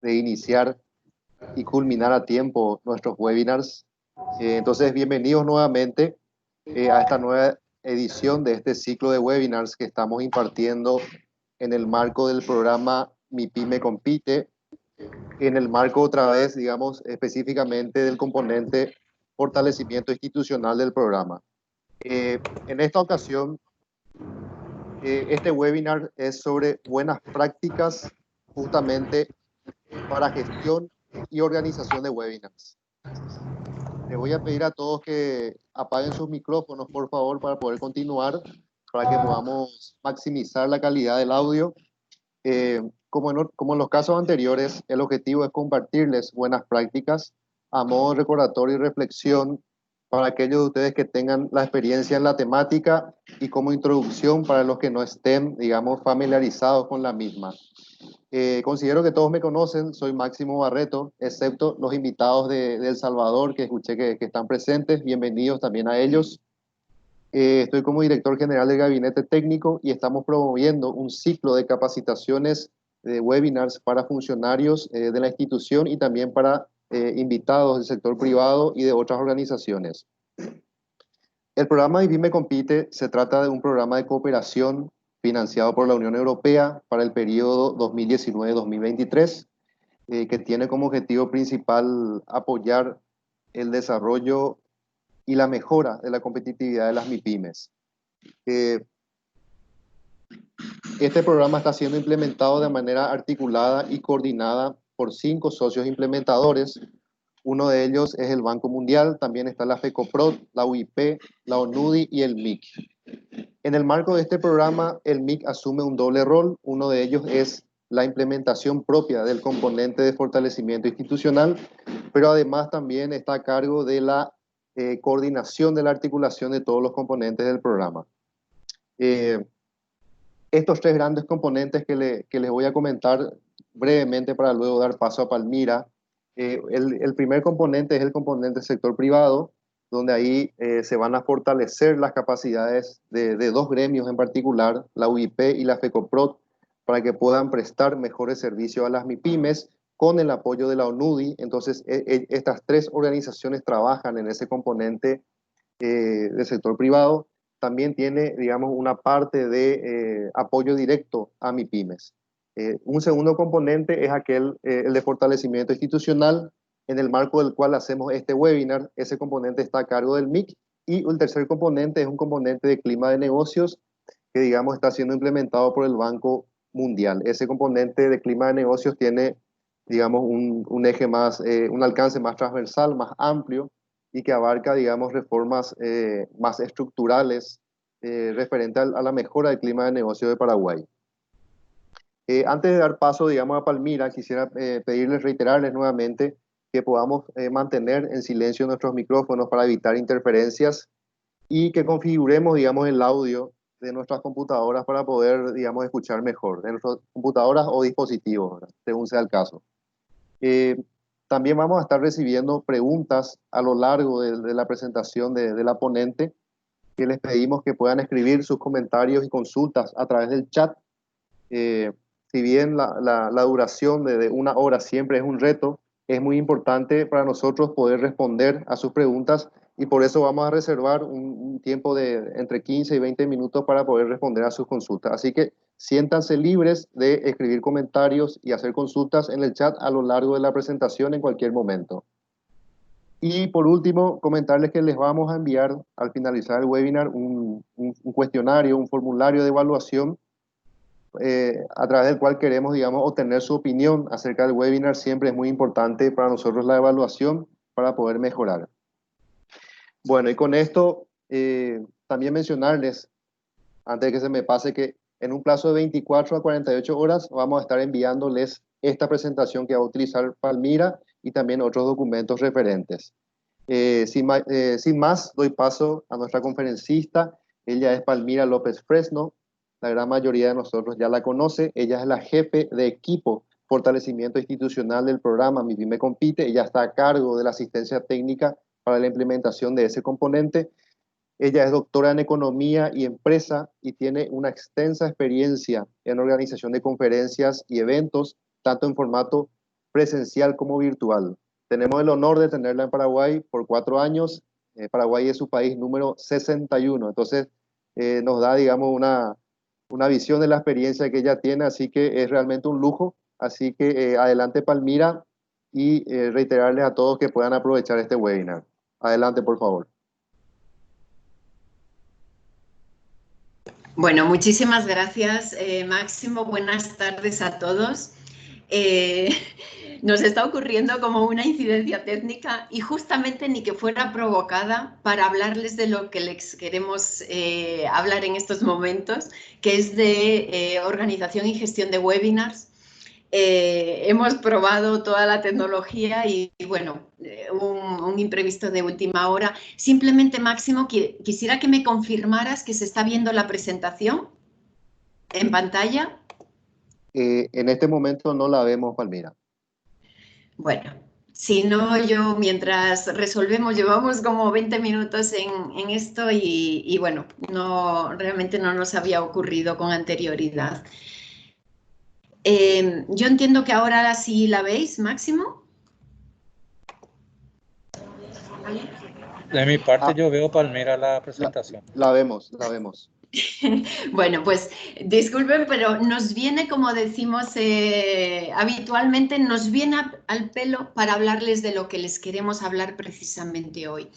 de iniciar y culminar a tiempo nuestros webinars. Entonces, bienvenidos nuevamente a esta nueva edición de este ciclo de webinars que estamos impartiendo en el marco del programa Mi Pyme Compite, en el marco otra vez, digamos, específicamente del componente fortalecimiento institucional del programa. En esta ocasión, este webinar es sobre buenas prácticas justamente para gestión y organización de webinars. Les voy a pedir a todos que apaguen sus micrófonos, por favor, para poder continuar, para que podamos maximizar la calidad del audio. Como en los casos anteriores, el objetivo es compartirles buenas prácticas a modo de recordatorio y reflexión para aquellos de ustedes que tengan la experiencia en la temática y como introducción para los que no estén, digamos, familiarizados con la misma. Considero que todos me conocen, soy Máximo Barreto, excepto los invitados de El Salvador que escuché que están presentes, bienvenidos también a ellos. Estoy como director general del Gabinete Técnico y estamos promoviendo un ciclo de capacitaciones, de webinars para funcionarios de la institución y también para invitados del sector privado y de otras organizaciones. El programa IBIME Compite se trata de un programa de cooperación financiado por la Unión Europea para el periodo 2019-2023, que tiene como objetivo principal apoyar el desarrollo y la mejora de la competitividad de las MIPYMES. Este programa está siendo implementado de manera articulada y coordinada por 5 socios implementadores. Uno de ellos es el Banco Mundial, también está la FECOPROD, la UIP, la ONUDI y el MIC. En el marco de este programa, el MIC asume un doble rol. Uno de ellos es la implementación propia del componente de fortalecimiento institucional, pero además también está a cargo de la coordinación de la articulación de todos los componentes del programa. Estos 3 grandes componentes que les voy a comentar brevemente para luego dar paso a Palmira. El primer componente es el componente sector privado, donde ahí se van a fortalecer las capacidades de 2 gremios en particular, la UIP y la FECOPROD, para que puedan prestar mejores servicios a las MIPYMES con el apoyo de la ONUDI. Entonces, estas 3 organizaciones trabajan en ese componente del sector privado. También tiene, digamos, una parte de apoyo directo a MIPYMES. Un segundo componente es el de fortalecimiento institucional, en el marco del cual hacemos este webinar. Ese componente está a cargo del MIC. Y el tercer componente es un componente de clima de negocios que, digamos, está siendo implementado por el Banco Mundial. Ese componente de clima de negocios tiene, digamos, un eje más, un alcance más transversal, más amplio, y que abarca, digamos, reformas más estructurales referente a la mejora del clima de negocio de Paraguay. Antes de dar paso, digamos, a Palmira, quisiera pedirles, reiterarles nuevamente que podamos mantener en silencio nuestros micrófonos para evitar interferencias y que configuremos, digamos, el audio de nuestras computadoras para poder, digamos, escuchar mejor, de nuestras computadoras o dispositivos, ¿verdad? Según sea el caso. También vamos a estar recibiendo preguntas a lo largo de la presentación de la ponente, que les pedimos que puedan escribir sus comentarios y consultas a través del chat. Si bien la duración de 1 hora siempre es un reto, es muy importante para nosotros poder responder a sus preguntas y por eso vamos a reservar un tiempo de entre 15 y 20 minutos para poder responder a sus consultas. Así que siéntanse libres de escribir comentarios y hacer consultas en el chat a lo largo de la presentación en cualquier momento. Y por último, comentarles que les vamos a enviar al finalizar el webinar un cuestionario, un formulario de evaluación a través del cual queremos, digamos, obtener su opinión acerca del webinar. Siempre es muy importante para nosotros la evaluación para poder mejorar. Bueno, y con esto también mencionarles, antes de que se me pase, que en un plazo de 24 a 48 horas vamos a estar enviándoles esta presentación que va a utilizar Palmira y también otros documentos referentes. Sin más, doy paso a nuestra conferencista. Ella es Palmira López Fresno. La gran mayoría de nosotros ya la conoce. Ella es la jefe de equipo fortalecimiento institucional del programa Mi Pyme Compite. Ella está a cargo de la asistencia técnica para la implementación de ese componente. Ella es doctora en Economía y Empresa y tiene una extensa experiencia en organización de conferencias y eventos, tanto en formato presencial como virtual. Tenemos el honor de tenerla en Paraguay por 4 años. Paraguay es su país número 61. Entonces, nos da, digamos, una visión de la experiencia que ella tiene, así que es realmente un lujo. Así que adelante, Palmira, y reiterarles a todos que puedan aprovechar este webinar. Adelante, por favor. Bueno, muchísimas gracias, Máximo. Buenas tardes a todos. Nos está ocurriendo como una incidencia técnica y justamente ni que fuera provocada para hablarles de lo que les queremos hablar en estos momentos, que es de organización y gestión de webinars. Hemos probado toda la tecnología y bueno, un imprevisto de última hora. Simplemente, Máximo, quisiera que me confirmaras que se está viendo la presentación en pantalla. En este momento no la vemos, Palmira. Bueno, si no, yo mientras resolvemos, llevamos como 20 minutos en esto y bueno, realmente no nos había ocurrido con anterioridad. Yo entiendo que ahora sí la veis, Máximo. De mi parte, yo veo, Palmira, la presentación. La vemos, la vemos. Bueno, pues disculpen, pero nos viene, como decimos habitualmente, nos viene al pelo para hablarles de lo que les queremos hablar precisamente hoy.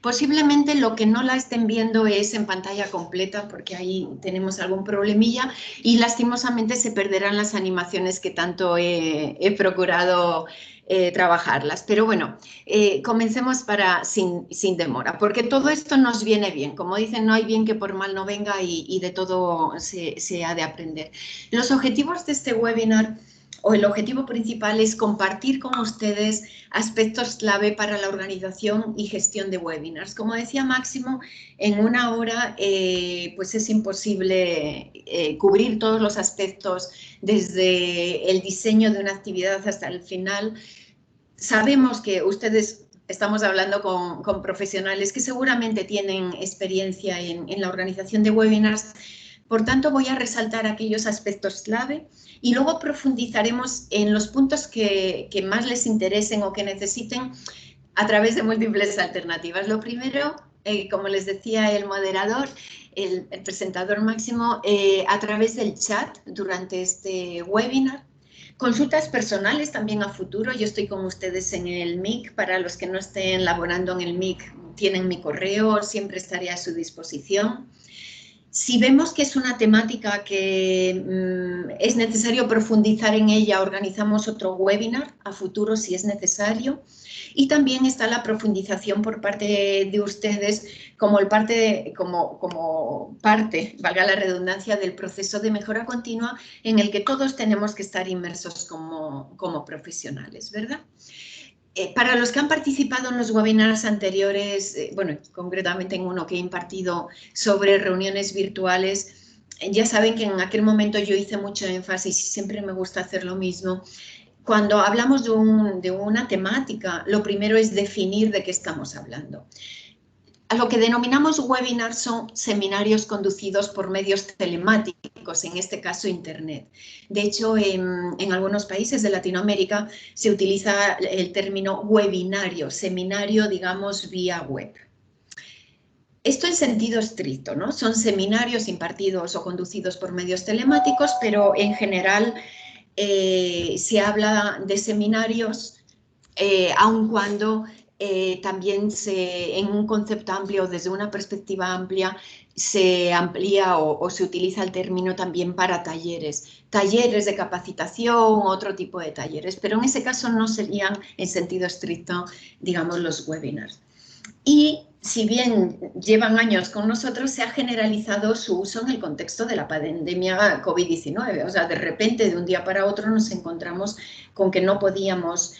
Posiblemente lo que no la estén viendo es en pantalla completa, porque ahí tenemos algún problemilla y lastimosamente se perderán las animaciones que tanto he procurado trabajarlas. Pero bueno, comencemos sin demora, porque todo esto nos viene bien. Como dicen, no hay bien que por mal no venga y de todo se ha de aprender. Los objetivos de este webinar, o el objetivo principal, es compartir con ustedes aspectos clave para la organización y gestión de webinars. Como decía Máximo, en una hora pues es imposible cubrir todos los aspectos, desde el diseño de una actividad hasta el final. Sabemos que ustedes, estamos hablando con profesionales que seguramente tienen experiencia en la organización de webinars. Por tanto, voy a resaltar aquellos aspectos clave y luego profundizaremos en los puntos que más les interesen o que necesiten a través de múltiples alternativas. Lo primero, como les decía el moderador, el presentador Máximo, a través del chat durante este webinar. Consultas personales también a futuro. Yo estoy con ustedes en el MIC. Para los que no estén laborando en el MIC, tienen mi correo, siempre estaré a su disposición. Si vemos que es una temática que es necesario profundizar en ella, organizamos otro webinar a futuro si es necesario. Y también está la profundización por parte de ustedes como parte, valga la redundancia, del proceso de mejora continua en el que todos tenemos que estar inmersos como profesionales, ¿verdad? Para los que han participado en los webinars anteriores, bueno, concretamente en uno que he impartido sobre reuniones virtuales, ya saben que en aquel momento yo hice mucho énfasis y siempre me gusta hacer lo mismo. Cuando hablamos de una temática, lo primero es definir de qué estamos hablando. A lo que denominamos webinars son seminarios conducidos por medios telemáticos, en este caso Internet. De hecho, en algunos países de Latinoamérica se utiliza el término webinario, seminario, digamos, vía web. Esto en sentido estricto, ¿no? Son seminarios impartidos o conducidos por medios telemáticos, pero en general se habla de seminarios, aun cuando también en un concepto amplio, desde una perspectiva amplia, se amplía o se utiliza el término también para talleres de capacitación, otro tipo de talleres, pero en ese caso no serían en sentido estricto, digamos, los webinars. Y si bien llevan años con nosotros, se ha generalizado su uso en el contexto de la pandemia COVID-19. O sea, de repente, de un día para otro, nos encontramos con que no podíamos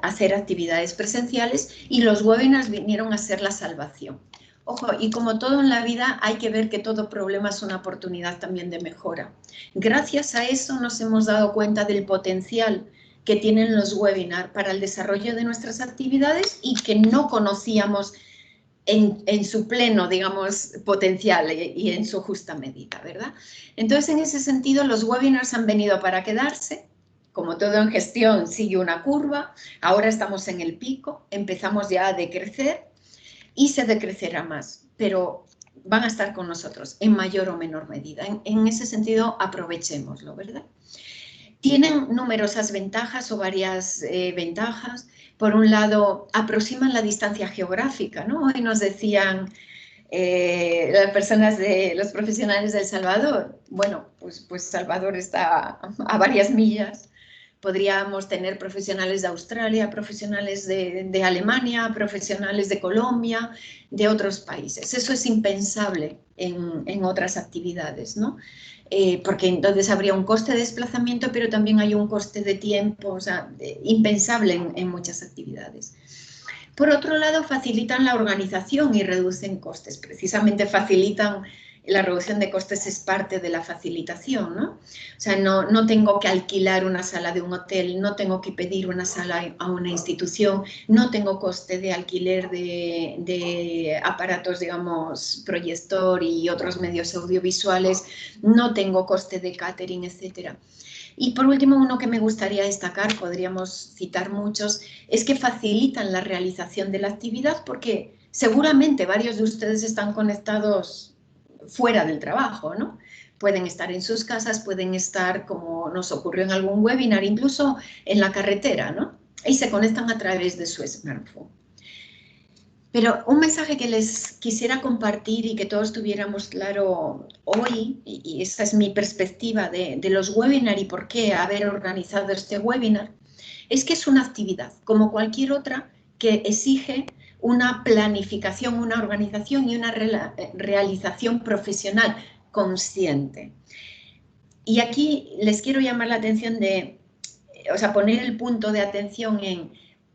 hacer actividades presenciales y los webinars vinieron a ser la salvación. Ojo, y como todo en la vida, hay que ver que todo problema es una oportunidad también de mejora. Gracias a eso nos hemos dado cuenta del potencial que tienen los webinars para el desarrollo de nuestras actividades y que no conocíamos en su pleno, digamos, potencial y en su justa medida, ¿verdad? Entonces, en ese sentido, los webinars han venido para quedarse. como todo en gestión, sigue una curva. Ahora estamos en el pico, empezamos ya a decrecer y se decrecerá más, pero van a estar con nosotros en mayor o menor medida. En ese sentido, aprovechémoslo, ¿verdad? Tienen numerosas ventajas o varias ventajas. Por un lado, aproximan la distancia geográfica, ¿no? Hoy nos decían las personas los profesionales de El Salvador, bueno, pues Salvador está a varias millas. Podríamos tener profesionales de Australia, profesionales de Alemania, profesionales de Colombia, de otros países. Eso es impensable en otras actividades, ¿no? Porque entonces habría un coste de desplazamiento, pero también hay un coste de tiempo, o sea, impensable en muchas actividades. Por otro lado, facilitan la organización y reducen costes. Precisamente facilitan, la reducción de costes es parte de la facilitación, ¿no? O sea, no tengo que alquilar una sala de un hotel, no tengo que pedir una sala a una institución, no tengo coste de alquiler de aparatos, digamos, proyector y otros medios audiovisuales, no tengo coste de catering, etcétera. Y por último, uno que me gustaría destacar, podríamos citar muchos, es que facilitan la realización de la actividad porque seguramente varios de ustedes están conectados fuera del trabajo, ¿no? Pueden estar en sus casas, pueden estar, como nos ocurrió en algún webinar, incluso en la carretera, ¿no? Y se conectan a través de su smartphone. Pero un mensaje que les quisiera compartir y que todos tuviéramos claro hoy, y esta es mi perspectiva de los webinars y por qué haber organizado este webinar, es que es una actividad, como cualquier otra, que exige una planificación, una organización y una realización profesional consciente. Y aquí les quiero llamar la atención poner el punto de atención en,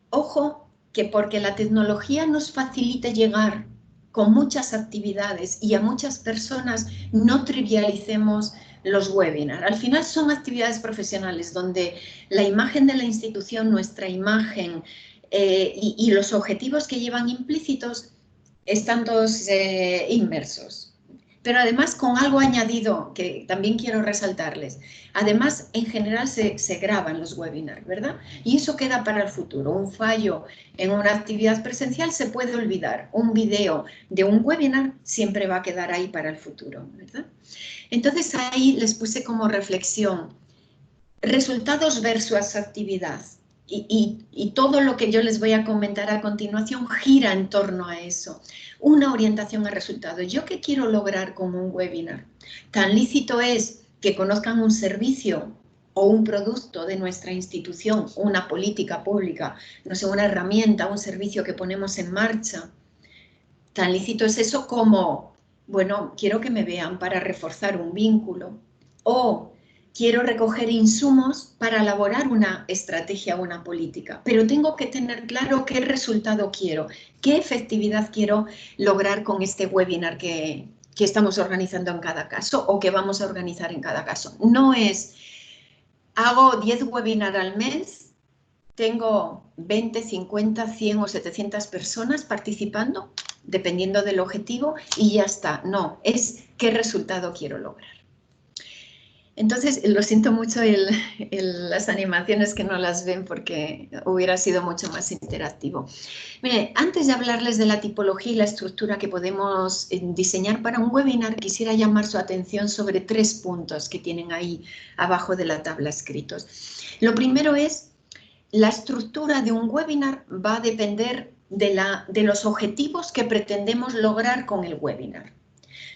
ojo, que porque la tecnología nos facilite llegar con muchas actividades y a muchas personas, no trivialicemos los webinars. Al final son actividades profesionales donde la imagen de la institución, nuestra imagen y los objetivos que llevan implícitos están todos inmersos. Pero además con algo añadido que también quiero resaltarles. Además, en general se graban los webinars, ¿verdad? Y eso queda para el futuro. Un fallo en una actividad presencial se puede olvidar. Un video de un webinar siempre va a quedar ahí para el futuro, ¿verdad? Entonces ahí les puse como reflexión resultados versus actividad. Y todo lo que yo les voy a comentar a continuación gira en torno a eso. Una orientación a resultados. ¿Yo qué quiero lograr con un webinar? Tan lícito es que conozcan un servicio o un producto de nuestra institución, una política pública, no sé, una herramienta, un servicio que ponemos en marcha. Tan lícito es eso como, bueno, quiero que me vean para reforzar un vínculo o quiero recoger insumos para elaborar una estrategia o una política, pero tengo que tener claro qué resultado quiero, qué efectividad quiero lograr con este webinar que estamos organizando en cada caso o que vamos a organizar en cada caso. No es, hago 10 webinars al mes, tengo 20, 50, 100 o 700 personas participando, dependiendo del objetivo, y ya está. No, es qué resultado quiero lograr. Entonces, lo siento mucho las animaciones que no las ven porque hubiera sido mucho más interactivo. Mire, antes de hablarles de la tipología y la estructura que podemos diseñar para un webinar, quisiera llamar su atención sobre 3 puntos que tienen ahí abajo de la tabla escritos. Lo primero es, la estructura de un webinar va a depender de los objetivos que pretendemos lograr con el webinar.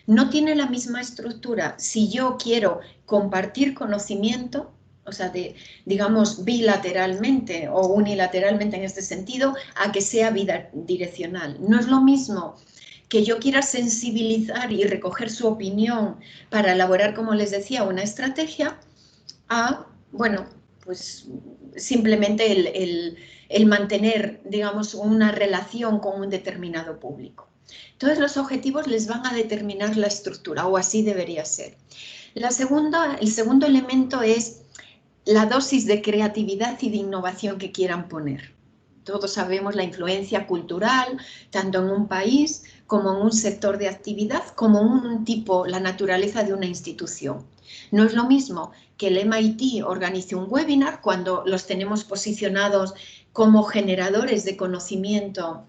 No tiene la misma estructura si yo quiero compartir conocimiento, o sea, digamos bilateralmente o unilateralmente en este sentido, a que sea bidireccional. No es lo mismo que yo quiera sensibilizar y recoger su opinión para elaborar, como les decía, una estrategia, a, bueno, pues simplemente el mantener, digamos, una relación con un determinado público. Entonces los objetivos les van a determinar la estructura, o así debería ser. El segundo elemento es la dosis de creatividad y de innovación que quieran poner. todos sabemos la influencia cultural, tanto en un país como en un sector de actividad, como en un tipo, la naturaleza de una institución. No es lo mismo que el MIT organice un webinar cuando los tenemos posicionados como generadores de conocimiento,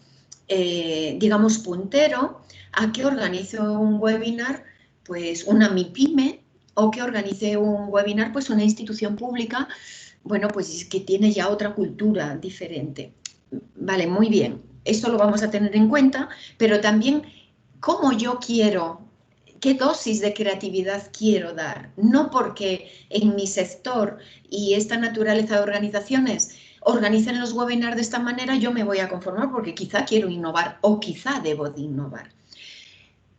digamos, puntero, a que organice un webinar, pues una MIPYME, o que organice un webinar, pues una institución pública, bueno, pues que tiene ya otra cultura diferente. Vale, muy bien, esto lo vamos a tener en cuenta, pero también cómo yo quiero, qué dosis de creatividad quiero dar. No porque en mi sector y esta naturaleza de organizaciones organicen los webinars de esta manera, yo me voy a conformar porque quizá quiero innovar o quizá debo de innovar.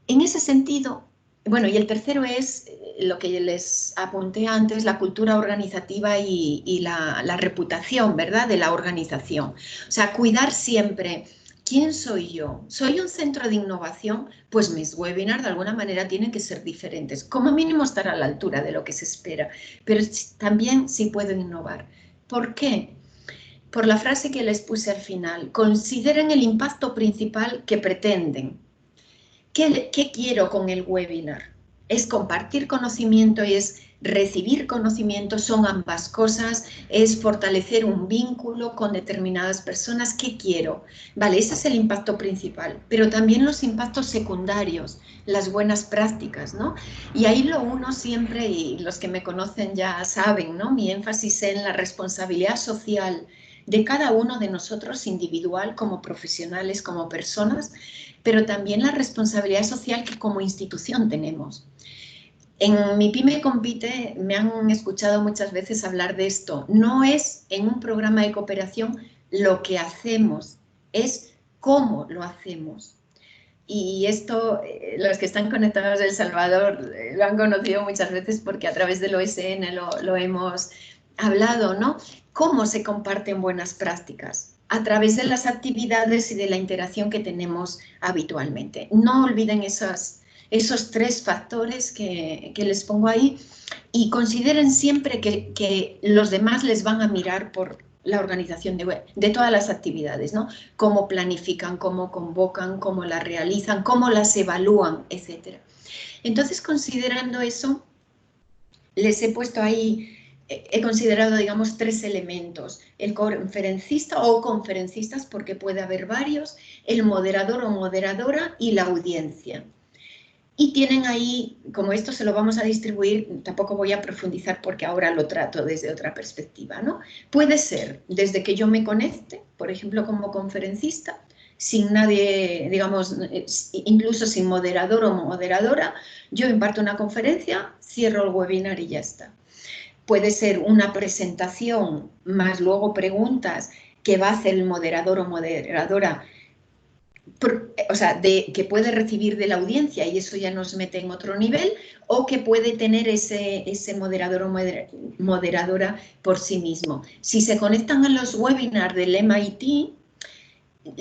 En ese sentido, bueno, y el tercero es lo que les apunté antes, la cultura organizativa y la reputación, ¿verdad?, de la organización. O sea, cuidar siempre, ¿quién soy yo? ¿Soy un centro de innovación? Pues mis webinars de alguna manera tienen que ser diferentes, como mínimo estar a la altura de lo que se espera, pero también sí puedo innovar. ¿Por qué? Por la frase que les puse al final, consideren el impacto principal que pretenden. ¿Qué quiero con el webinar? Es compartir conocimiento y es recibir conocimiento, son ambas cosas, es fortalecer un vínculo con determinadas personas. ¿Qué quiero? Vale, ese es el impacto principal, pero también los impactos secundarios, las buenas prácticas, ¿no? Y ahí lo uno siempre, y los que me conocen ya saben, ¿no?, mi énfasis en la responsabilidad social de cada uno de nosotros, individual, como profesionales, como personas, pero también la responsabilidad social que como institución tenemos. En MIPYME Compite me han escuchado muchas veces hablar de esto. No es en un programa de cooperación lo que hacemos, es cómo lo hacemos. Y esto, los que están conectados de El Salvador lo han conocido muchas veces porque a través del OSN lo hemos hablado, ¿no? ¿Cómo se comparten buenas prácticas? A través de las actividades y de la interacción que tenemos habitualmente. No olviden esos tres factores que les pongo ahí y consideren siempre que los demás les van a mirar por la organización de todas las actividades, ¿no? Cómo planifican, cómo convocan, cómo las realizan, cómo las evalúan, etc. Entonces, considerando eso, les he puesto ahí, he considerado, digamos, tres elementos. El conferencista o conferencistas, porque puede haber varios, el moderador o moderadora y la audiencia. Y tienen ahí, como esto se lo vamos a distribuir, tampoco voy a profundizar porque ahora lo trato desde otra perspectiva, ¿no? Puede ser desde que yo me conecte, por ejemplo, como conferencista, sin nadie, digamos, incluso sin moderador o moderadora, yo imparto una conferencia, cierro el webinar y ya está. Puede ser una presentación más luego preguntas que va a hacer el moderador o moderadora, o sea, que puede recibir de la audiencia y eso ya nos mete en otro nivel, o que puede tener ese moderador o moderadora por sí mismo. Si se conectan a los webinars del MIT,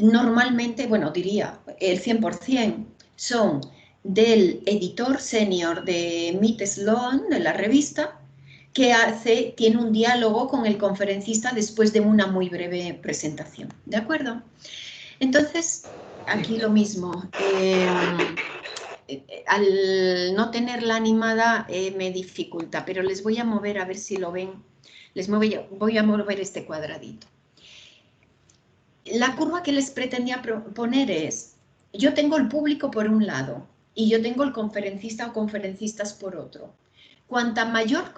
normalmente, bueno, diría el 100% son del editor senior de Meet Sloan, de la revista, que tiene un diálogo con el conferencista después de una muy breve presentación. ¿De acuerdo? Entonces, aquí lo mismo. Al no tenerla animada me dificulta, pero les voy a mover a ver si lo ven. Voy a mover este cuadradito. La curva que les pretendía poner es, yo tengo el público por un lado y yo tengo el conferencista o conferencistas por otro. Cuanta mayor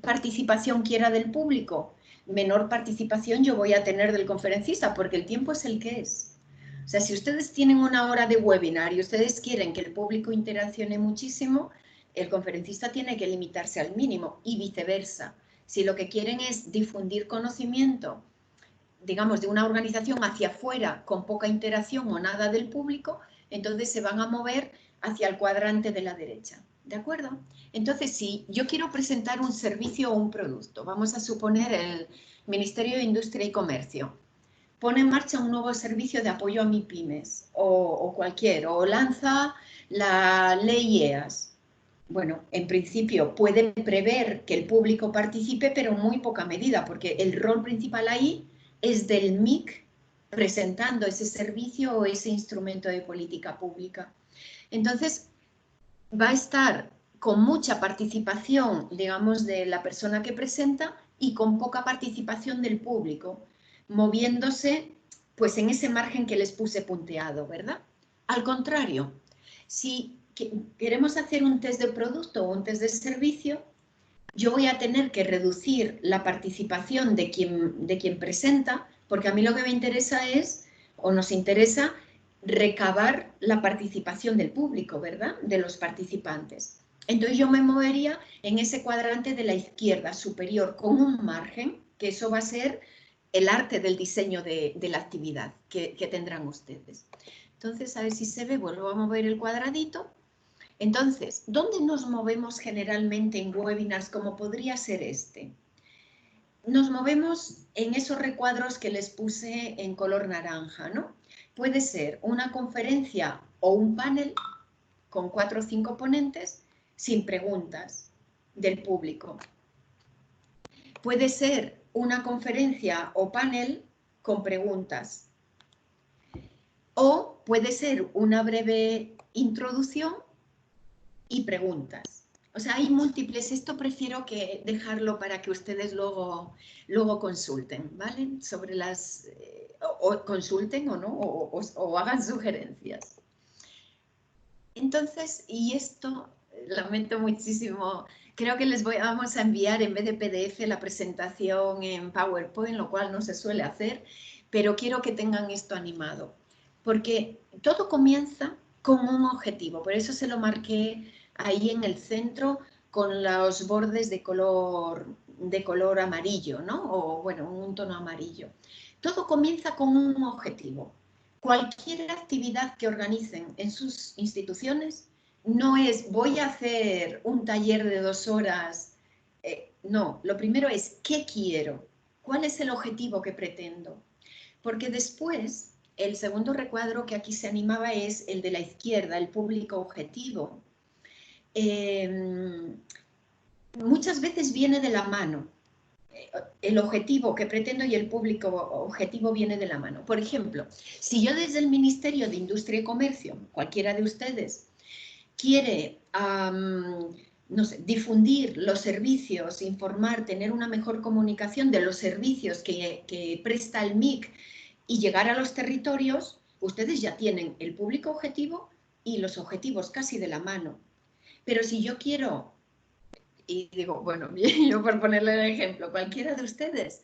participación quiera del público, menor participación yo voy a tener del conferencista, porque el tiempo es el que es. O sea, si ustedes tienen una hora de webinar y ustedes quieren que el público interaccione muchísimo, el conferencista tiene que limitarse al mínimo y viceversa. Si lo que quieren es difundir conocimiento, digamos, de una organización hacia afuera con poca interacción o nada del público, entonces se van a mover hacia el cuadrante de la derecha. ¿De acuerdo? Entonces, si yo quiero presentar un servicio o un producto, vamos a suponer el Ministerio de Industria y Comercio, pone en marcha un nuevo servicio de apoyo a MIPYMES o cualquier, o lanza la ley EAS. Bueno, en principio puede prever que el público participe, pero en muy poca medida, porque el rol principal ahí es del MIC presentando ese servicio o ese instrumento de política pública. Entonces, va a estar con mucha participación, digamos, de la persona que presenta y con poca participación del público, moviéndose pues en ese margen que les puse punteado, ¿verdad? Al contrario, si queremos hacer un test de producto o un test de servicio, yo voy a tener que reducir la participación de quien presenta, porque a mí lo que me interesa es, o nos interesa, recabar la participación del público, ¿verdad? De los participantes. Entonces yo me movería en ese cuadrante de la izquierda superior con un margen, que eso va a ser el arte del diseño de la actividad que tendrán ustedes. Entonces, a ver si se ve, vuelvo a mover el cuadradito. Entonces, ¿dónde nos movemos generalmente en webinars como podría ser este? Nos movemos en esos recuadros que les puse en color naranja, ¿no? Puede ser una conferencia o un panel con 4 o 5 ponentes sin preguntas del público. Puede ser una conferencia o panel con preguntas. O puede ser una breve introducción y preguntas. O sea, hay múltiples. Esto prefiero que dejarlo para que ustedes luego consulten, ¿vale? Sobre las... o consulten o no, o hagan sugerencias. Entonces, y esto, lamento muchísimo, creo que vamos a enviar en vez de PDF la presentación en PowerPoint, lo cual no se suele hacer, pero quiero que tengan esto animado, porque todo comienza con un objetivo, por eso se lo marqué ahí en el centro con los bordes de color amarillo, ¿no? O bueno, un tono amarillo. Todo comienza con un objetivo. Cualquier actividad que organicen en sus instituciones no es voy a hacer un taller de 2 horas. No, lo primero es ¿qué quiero? ¿Cuál es el objetivo que pretendo? Porque después, el segundo recuadro que aquí se animaba es el de la izquierda, el público objetivo. Muchas veces viene de la mano. El objetivo que pretendo y el público objetivo viene de la mano. Por ejemplo, si yo desde el Ministerio de Industria y Comercio, cualquiera de ustedes, quiere no sé, difundir los servicios, informar, tener una mejor comunicación de los servicios que presta el MIC y llegar a los territorios, ustedes ya tienen el público objetivo y los objetivos casi de la mano. Pero si yo quiero... Y digo, bueno, yo por ponerle el ejemplo, cualquiera de ustedes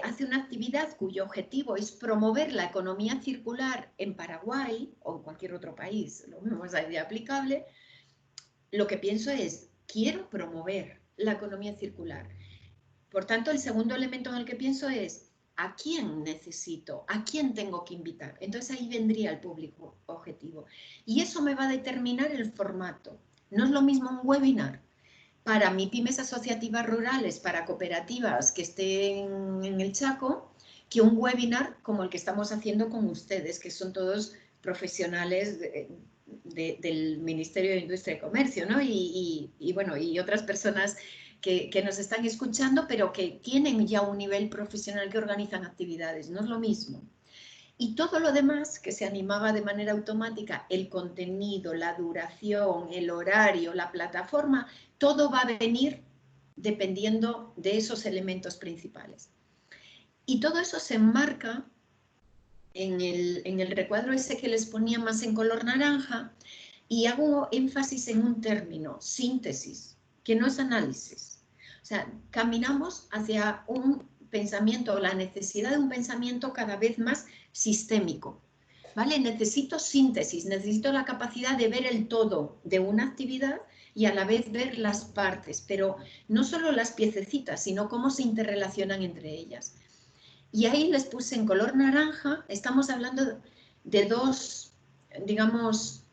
hace una actividad cuyo objetivo es promover la economía circular en Paraguay o en cualquier otro país, lo vemos ahí de aplicable, lo que pienso es, quiero promover la economía circular. Por tanto, el segundo elemento en el que pienso es, ¿a quién necesito? ¿A quién tengo que invitar? Entonces ahí vendría el público objetivo. Y eso me va a determinar el formato. No es lo mismo un webinar para MIPYMES asociativas rurales, para cooperativas que estén en el Chaco, que un webinar como el que estamos haciendo con ustedes, que son todos profesionales del Ministerio de Industria y Comercio, ¿no? Y bueno, y otras personas que nos están escuchando, pero que tienen ya un nivel profesional, que organizan actividades, no es lo mismo. Y todo lo demás que se animaba de manera automática, el contenido, la duración, el horario, la plataforma, todo va a venir dependiendo de esos elementos principales. Y todo eso se enmarca en el recuadro ese que les ponía más en color naranja, y hago énfasis en un término, síntesis, que no es análisis. O sea, caminamos hacia un pensamiento, la necesidad de un pensamiento cada vez más sistémico, ¿vale? Necesito síntesis, necesito la capacidad de ver el todo de una actividad y a la vez ver las partes, pero no solo las piececitas, sino cómo se interrelacionan entre ellas. Y ahí les puse en color naranja, estamos hablando de 2, digamos,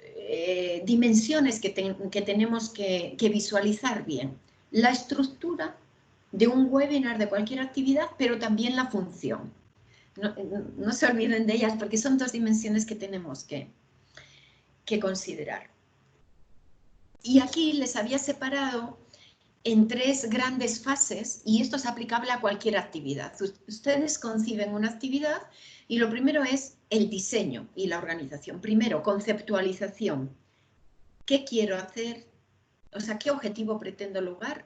dimensiones que tenemos que visualizar bien. La estructura de un webinar de cualquier actividad, pero también la función. No se olviden de ellas porque son 2 dimensiones que tenemos que considerar. Y aquí les había separado en 3 grandes fases, y esto es aplicable a cualquier actividad. Ustedes conciben una actividad y lo primero es el diseño y la organización. Primero, conceptualización. ¿Qué quiero hacer? O sea, ¿qué objetivo pretendo lograr?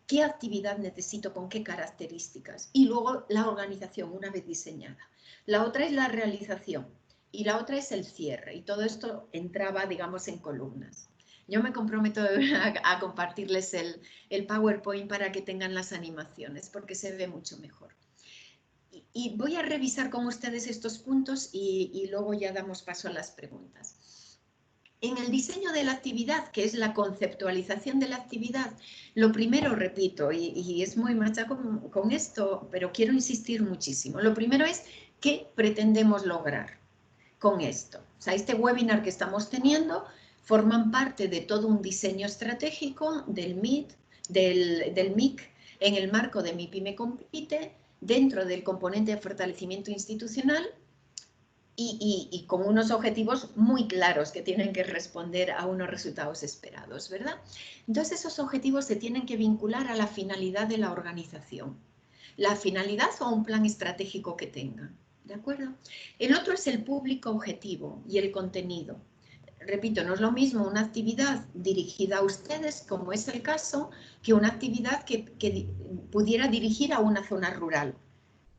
¿Qué actividad necesito? ¿Con qué características? Y luego la organización, una vez diseñada. La otra es la realización y la otra es el cierre. Y todo esto entraba, digamos, en columnas. Yo me comprometo a compartirles el PowerPoint para que tengan las animaciones, porque se ve mucho mejor. Y voy a revisar con ustedes estos puntos y luego ya damos paso a las preguntas. En el diseño de la actividad, que es la conceptualización de la actividad, lo primero, repito, y es muy machaco con esto, pero quiero insistir muchísimo. Lo primero es qué pretendemos lograr con esto. O sea, este webinar que estamos teniendo forman parte de todo un diseño estratégico del MIC, en el marco de Mi Pyme Compite, dentro del componente de fortalecimiento institucional, y con unos objetivos muy claros que tienen que responder a unos resultados esperados, ¿verdad? Entonces esos objetivos se tienen que vincular a la finalidad de la organización, la finalidad o un plan estratégico que tengan, ¿de acuerdo? El otro es el público objetivo y el contenido. Repito, no es lo mismo una actividad dirigida a ustedes, como es el caso, que una actividad que pudiera dirigir a una zona rural,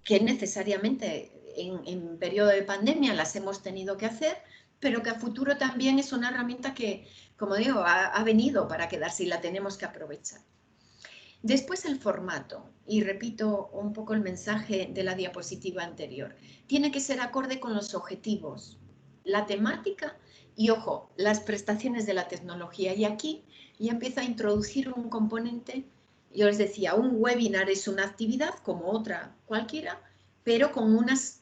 que necesariamente en periodo de pandemia las hemos tenido que hacer, pero que a futuro también es una herramienta que, como digo, ha venido para quedarse y la tenemos que aprovechar. Después el formato, y repito un poco el mensaje de la diapositiva anterior, tiene que ser acorde con los objetivos, la temática y, ojo, las prestaciones de la tecnología. Y aquí ya empiezo a introducir un componente. Yo les decía, un webinar es una actividad como otra cualquiera, pero con unas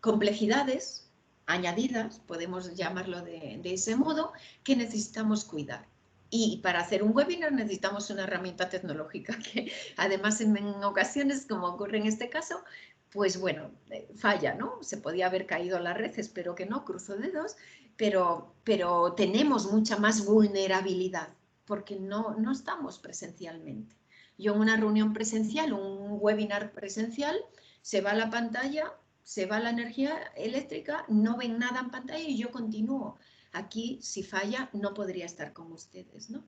complejidades añadidas, podemos llamarlo de ese modo, que necesitamos cuidar. Y para hacer un webinar necesitamos una herramienta tecnológica que además en ocasiones, como ocurre en este caso, pues bueno, falla, ¿no? Se podía haber caído la red, espero que no, cruzo dedos, pero tenemos mucha más vulnerabilidad porque no estamos presencialmente. Yo en una reunión presencial, un webinar presencial, se va la pantalla, se va la energía eléctrica, no ven nada en pantalla y yo continúo. Aquí, si falla, no podría estar con ustedes, ¿no?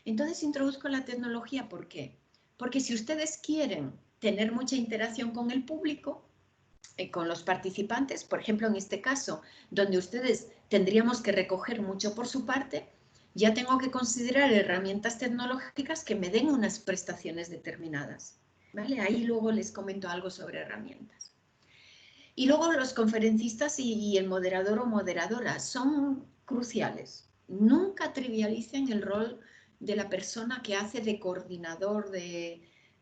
Entonces introduzco la tecnología, ¿por qué? Porque si ustedes quieren tener mucha interacción con el público, con los participantes, por ejemplo, en este caso, donde ustedes tendríamos que recoger mucho por su parte, ya tengo que considerar herramientas tecnológicas que me den unas prestaciones determinadas, ¿vale? Ahí luego les comento algo sobre herramientas. Y luego los conferencistas y el moderador o moderadora son cruciales. Nunca trivialicen el rol de la persona que hace de coordinador,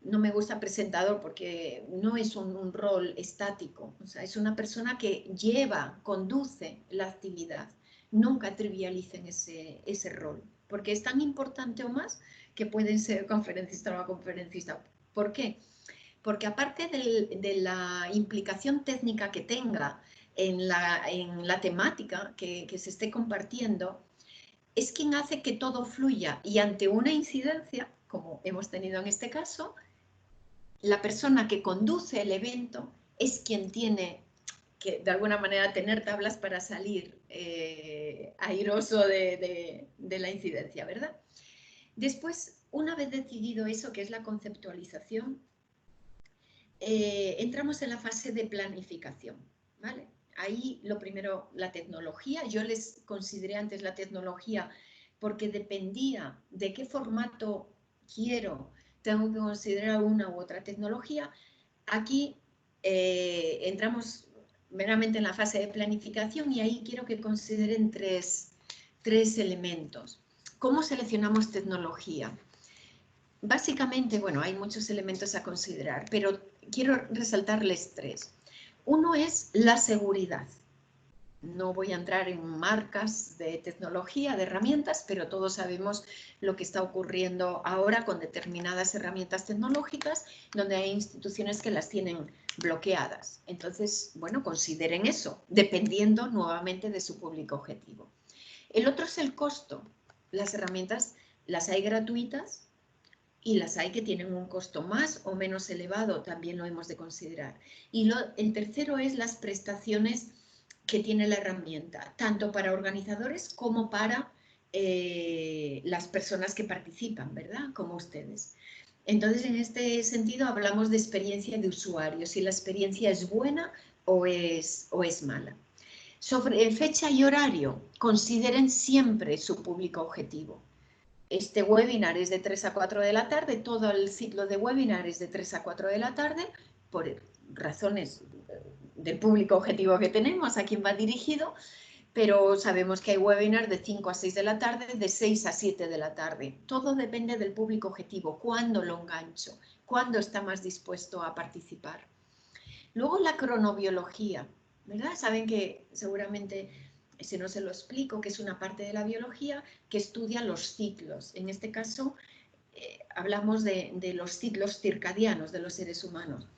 no me gusta presentador porque no es un rol estático, o sea, es una persona que conduce la actividad. Nunca trivialicen ese rol, porque es tan importante o más que pueden ser conferencista o conferencista. ¿Por qué? Porque aparte de la implicación técnica que tenga en la temática que se esté compartiendo, es quien hace que todo fluya y ante una incidencia, como hemos tenido en este caso, la persona que conduce el evento es quien tiene que de alguna manera tener tablas para salir airoso de la incidencia, ¿verdad? Después, una vez decidido eso, que es la conceptualización, entramos en la fase de planificación, ¿vale? Ahí lo primero, la tecnología. Yo les consideré antes la tecnología porque dependía de qué formato quiero, tengo que considerar una u otra tecnología. Aquí entramos meramente en la fase de planificación y ahí quiero que consideren tres elementos. ¿Cómo seleccionamos tecnología? Básicamente, bueno, hay muchos elementos a considerar, pero quiero resaltarles 3. Uno es la seguridad. No voy a entrar en marcas de tecnología, de herramientas, pero todos sabemos lo que está ocurriendo ahora con determinadas herramientas tecnológicas, donde hay instituciones que las tienen bloqueadas. Entonces, bueno, consideren eso, dependiendo nuevamente de su público objetivo. El otro es el costo. Las herramientas las hay gratuitas, y las hay que tienen un costo más o menos elevado, también lo hemos de considerar. Y el tercero es las prestaciones que tiene la herramienta, tanto para organizadores como para las personas que participan, ¿verdad? Como ustedes. Entonces, en este sentido, hablamos de experiencia de usuario, si la experiencia es buena o es mala. Sobre fecha y horario, consideren siempre su público objetivo. Este webinar es de 3 a 4 de la tarde, todo el ciclo de webinar es de 3 a 4 de la tarde, por razones del público objetivo que tenemos, a quién va dirigido, pero sabemos que hay webinars de 5 a 6 de la tarde, de 6 a 7 de la tarde. Todo depende del público objetivo, cuándo lo engancho, cuándo está más dispuesto a participar. Luego la cronobiología, ¿verdad? Saben que seguramente, si no se lo explico, que es una parte de la biología que estudia los ciclos. En este caso, hablamos de los ciclos circadianos de los seres humanos.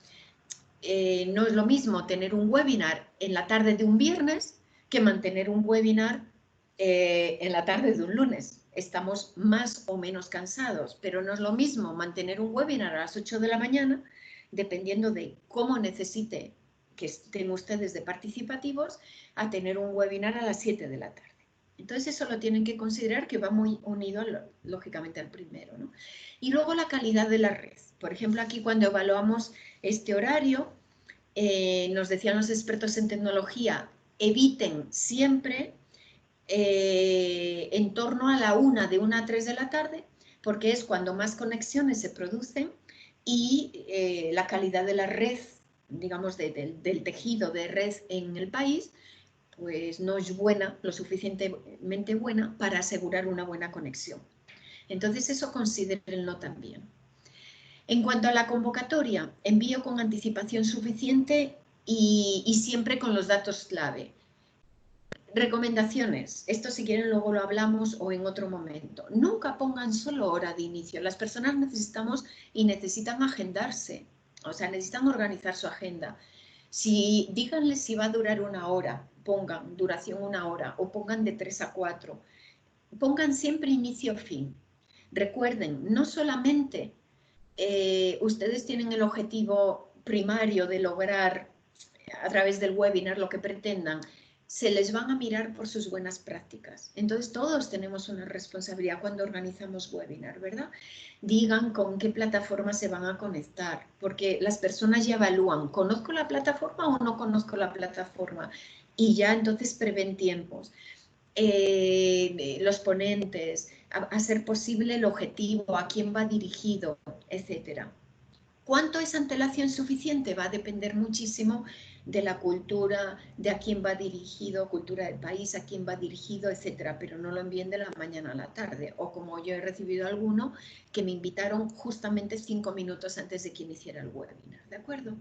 No es lo mismo tener un webinar en la tarde de un viernes que mantener un webinar en la tarde de un lunes. Estamos más o menos cansados, pero no es lo mismo mantener un webinar a las 8 de la mañana, dependiendo de cómo necesite que estén ustedes de participativos, a tener un webinar a las 7 de la tarde. Entonces eso lo tienen que considerar, que va muy unido, lógicamente, al primero, ¿no? Y luego la calidad de la red. Por ejemplo, aquí cuando evaluamos este horario, nos decían los expertos en tecnología, eviten siempre en torno a la 1, de 1 a 3 de la tarde, porque es cuando más conexiones se producen y la calidad de la red, digamos, del tejido de red en el país, pues no es buena, lo suficientemente buena para asegurar una buena conexión. Entonces eso considérenlo también. En cuanto a la convocatoria, envío con anticipación suficiente y siempre con los datos clave. Recomendaciones, esto si quieren luego lo hablamos o en otro momento. Nunca pongan solo hora de inicio, las personas necesitamos y necesitan agendarse, o sea, necesitan organizar su agenda. Díganle si va a durar 1 hora, pongan duración 1 hora o pongan de 3 a 4. Pongan siempre inicio-fin. Recuerden, no solamente ustedes tienen el objetivo primario de lograr a través del webinar lo que pretendan, se les van a mirar por sus buenas prácticas. Entonces todos tenemos una responsabilidad cuando organizamos webinar, ¿verdad? Digan con qué plataforma se van a conectar, porque las personas ya evalúan, ¿conozco la plataforma o no conozco la plataforma? Y ya entonces prevén tiempos. Los ponentes, a ser posible el objetivo, a quién va dirigido, etcétera. ¿Cuánto es antelación suficiente? Va a depender muchísimo de la cultura, de a quién va dirigido, cultura del país, a quién va dirigido, etcétera, pero no lo envíen de la mañana a la tarde. O como yo he recibido alguno, que me invitaron justamente 5 minutos antes de que iniciara el webinar, ¿de acuerdo?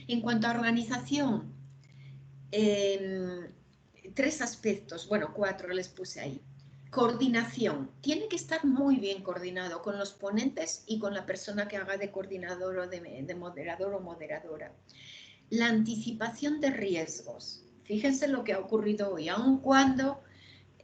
En cuanto a organización, 3 aspectos, bueno, 4 les puse ahí. Coordinación. Tiene que estar muy bien coordinado con los ponentes y con la persona que haga de coordinador o de moderador o moderadora. La anticipación de riesgos. Fíjense lo que ha ocurrido hoy, aun cuando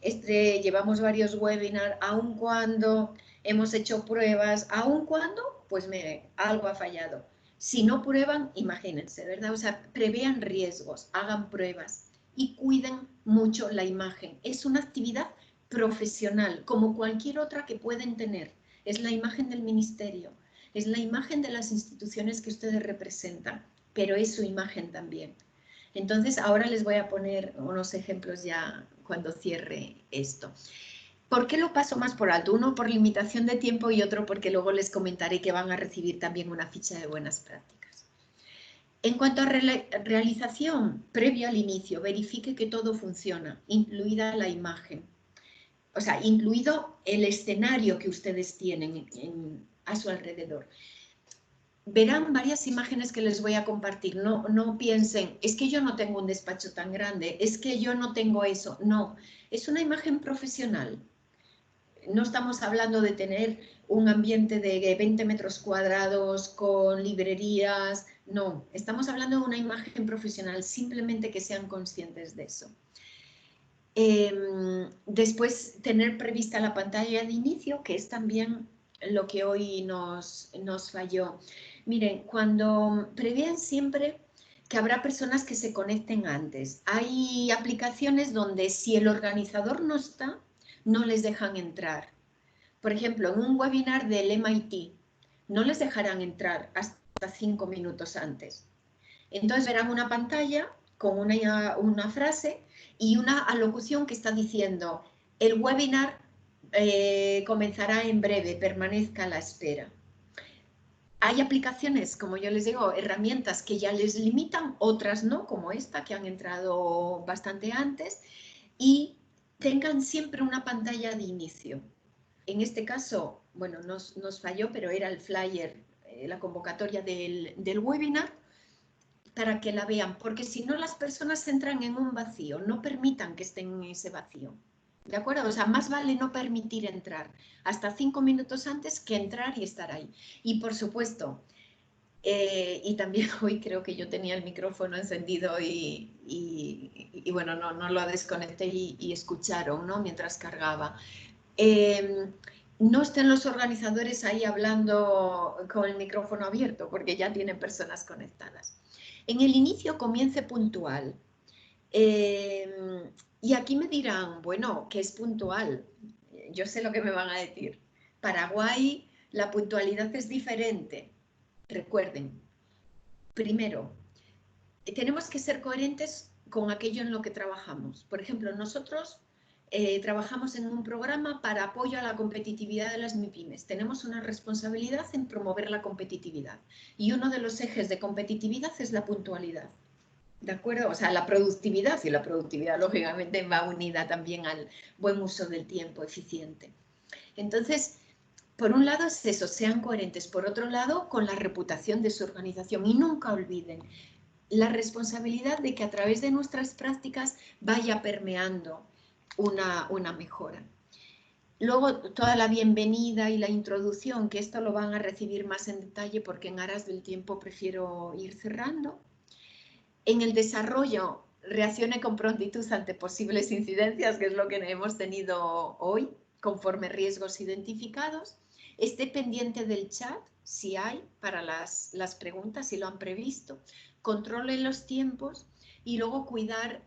llevamos varios webinars, aun cuando hemos hecho pruebas, aun cuando, pues algo ha fallado. Si no prueban, imagínense, ¿verdad? O sea, prevean riesgos, hagan pruebas y cuiden mucho la imagen. Es una actividad profesional, como cualquier otra que pueden tener. Es la imagen del ministerio, es la imagen de las instituciones que ustedes representan, pero es su imagen también. Entonces, ahora les voy a poner unos ejemplos ya cuando cierre esto. ¿Por qué lo paso más por alto? Uno por limitación de tiempo y otro porque luego les comentaré que van a recibir también una ficha de buenas prácticas. En cuanto a realización, previo al inicio, verifique que todo funciona, incluida la imagen. O sea, incluido el escenario que ustedes tienen a su alrededor. Verán varias imágenes que les voy a compartir. No piensen, es que yo no tengo un despacho tan grande, es que yo no tengo eso. No, es una imagen profesional. No estamos hablando de tener un ambiente de 20 metros cuadrados con librerías. No, estamos hablando de una imagen profesional, simplemente que sean conscientes de eso. Después, tener prevista la pantalla de inicio, que es también hoy nos falló. Miren, cuando prevén siempre que habrá personas que se conecten antes. Hay aplicaciones donde si el organizador no está, no les dejan entrar. Por ejemplo, en un webinar del MIT, no les dejarán entrar hasta 5 minutos antes. Entonces verán una pantalla con una frase y una alocución que está diciendo: el webinar comenzará en breve, permanezca a la espera. Hay aplicaciones, como yo les digo, herramientas que ya les limitan, otras no, como esta, que han entrado bastante antes, y tengan siempre una pantalla de inicio. En este caso, bueno, nos falló, pero era el flyer, la convocatoria del webinar, para que la vean, porque si no las personas entran en un vacío, no permitan que estén en ese vacío. ¿De acuerdo? O sea, más vale no permitir entrar hasta 5 minutos antes que entrar y estar ahí. Y por supuesto, y también hoy creo que yo tenía el micrófono encendido y bueno, no lo desconecté y escucharon, ¿no? Mientras cargaba. No estén los organizadores ahí hablando con el micrófono abierto, porque ya tienen personas conectadas. En el inicio comience puntual. Y aquí me dirán, bueno, ¿qué es puntual? Yo sé lo que me van a decir. Paraguay, la puntualidad es diferente. Recuerden, primero, tenemos que ser coherentes con aquello en lo que trabajamos. Por ejemplo, nosotros trabajamos en un programa para apoyo a la competitividad de las MIPYMES. Tenemos una responsabilidad en promover la competitividad. Y uno de los ejes de competitividad es la puntualidad. ¿De acuerdo? O sea, la productividad, y la productividad lógicamente va unida también al buen uso del tiempo eficiente. Entonces, por un lado es eso, sean coherentes. Por otro lado, con la reputación de su organización. Y nunca olviden la responsabilidad de que a través de nuestras prácticas vaya permeando una mejora. Luego, toda la bienvenida y la introducción, que esto lo van a recibir más en detalle porque en aras del tiempo prefiero ir cerrando. En el desarrollo, reaccione con prontitud ante posibles incidencias, que es lo que hemos tenido hoy, conforme riesgos identificados. Esté pendiente del chat, si hay, para las preguntas, si lo han previsto. Controle los tiempos y luego cuidar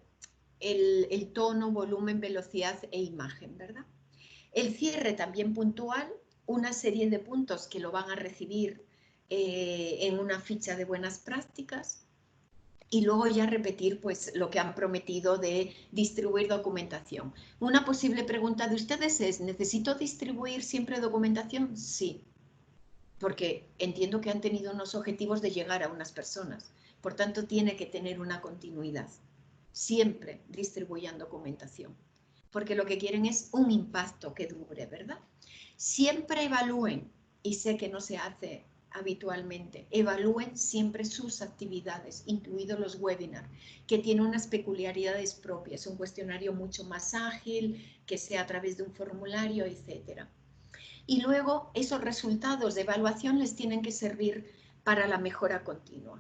el tono, volumen, velocidad e imagen, ¿verdad? El cierre también puntual, una serie de puntos que lo van a recibir en una ficha de buenas prácticas. Y luego ya repetir pues lo que han prometido de distribuir documentación. Una posible pregunta de ustedes es, ¿necesito distribuir siempre documentación? Sí, porque entiendo que han tenido unos objetivos de llegar a unas personas. Por tanto, tiene que tener una continuidad. Siempre distribuyan documentación, porque lo que quieren es un impacto que dure, ¿verdad? Siempre evalúen, y sé que no se hace habitualmente, evalúen siempre sus actividades, incluidos los webinars, que tienen unas peculiaridades propias, un cuestionario mucho más ágil, que sea a través de un formulario, etc. Y luego esos resultados de evaluación les tienen que servir para la mejora continua,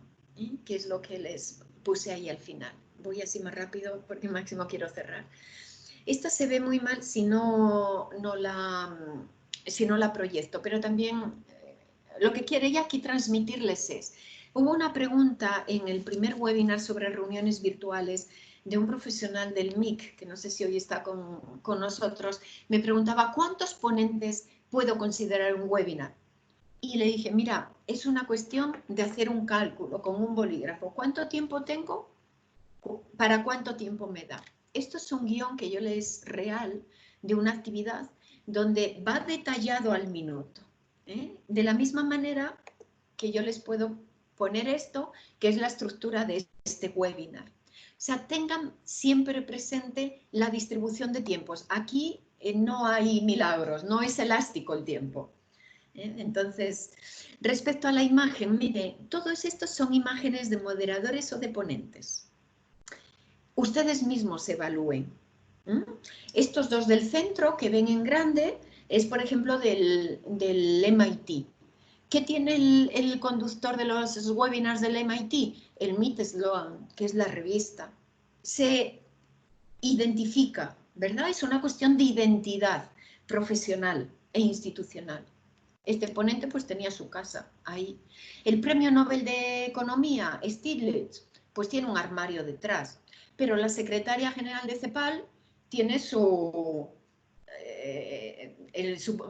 que es lo que les puse ahí al final. Voy así más rápido porque máximo quiero cerrar. Esta se ve muy mal si no la proyecto, pero también lo que quería aquí transmitirles es, hubo una pregunta en el primer webinar sobre reuniones virtuales de un profesional del MIC, que no sé si hoy está con nosotros, me preguntaba, ¿cuántos ponentes puedo considerar un webinar? Y le dije, mira, es una cuestión de hacer un cálculo con un bolígrafo. ¿Cuánto tiempo tengo? ¿Para cuánto tiempo me da? Esto es un guión que yo les real de una actividad donde va detallado al minuto. De la misma manera que yo les puedo poner esto, que es la estructura de este webinar. O sea, tengan siempre presente la distribución de tiempos. Aquí no hay milagros, no es elástico el tiempo. Entonces, respecto a la imagen, mire, todos estos son imágenes de moderadores o de ponentes. Ustedes mismos evalúen. Estos dos del centro que ven en grande es, por ejemplo, del MIT. ¿Qué tiene el conductor de los webinars del MIT? El Meet Sloan, que es la revista. Se identifica, ¿verdad? Es una cuestión de identidad profesional e institucional. Este ponente pues tenía su casa ahí. El premio Nobel de Economía, Stiglitz, pues tiene un armario detrás. Pero la secretaria general de CEPAL tiene su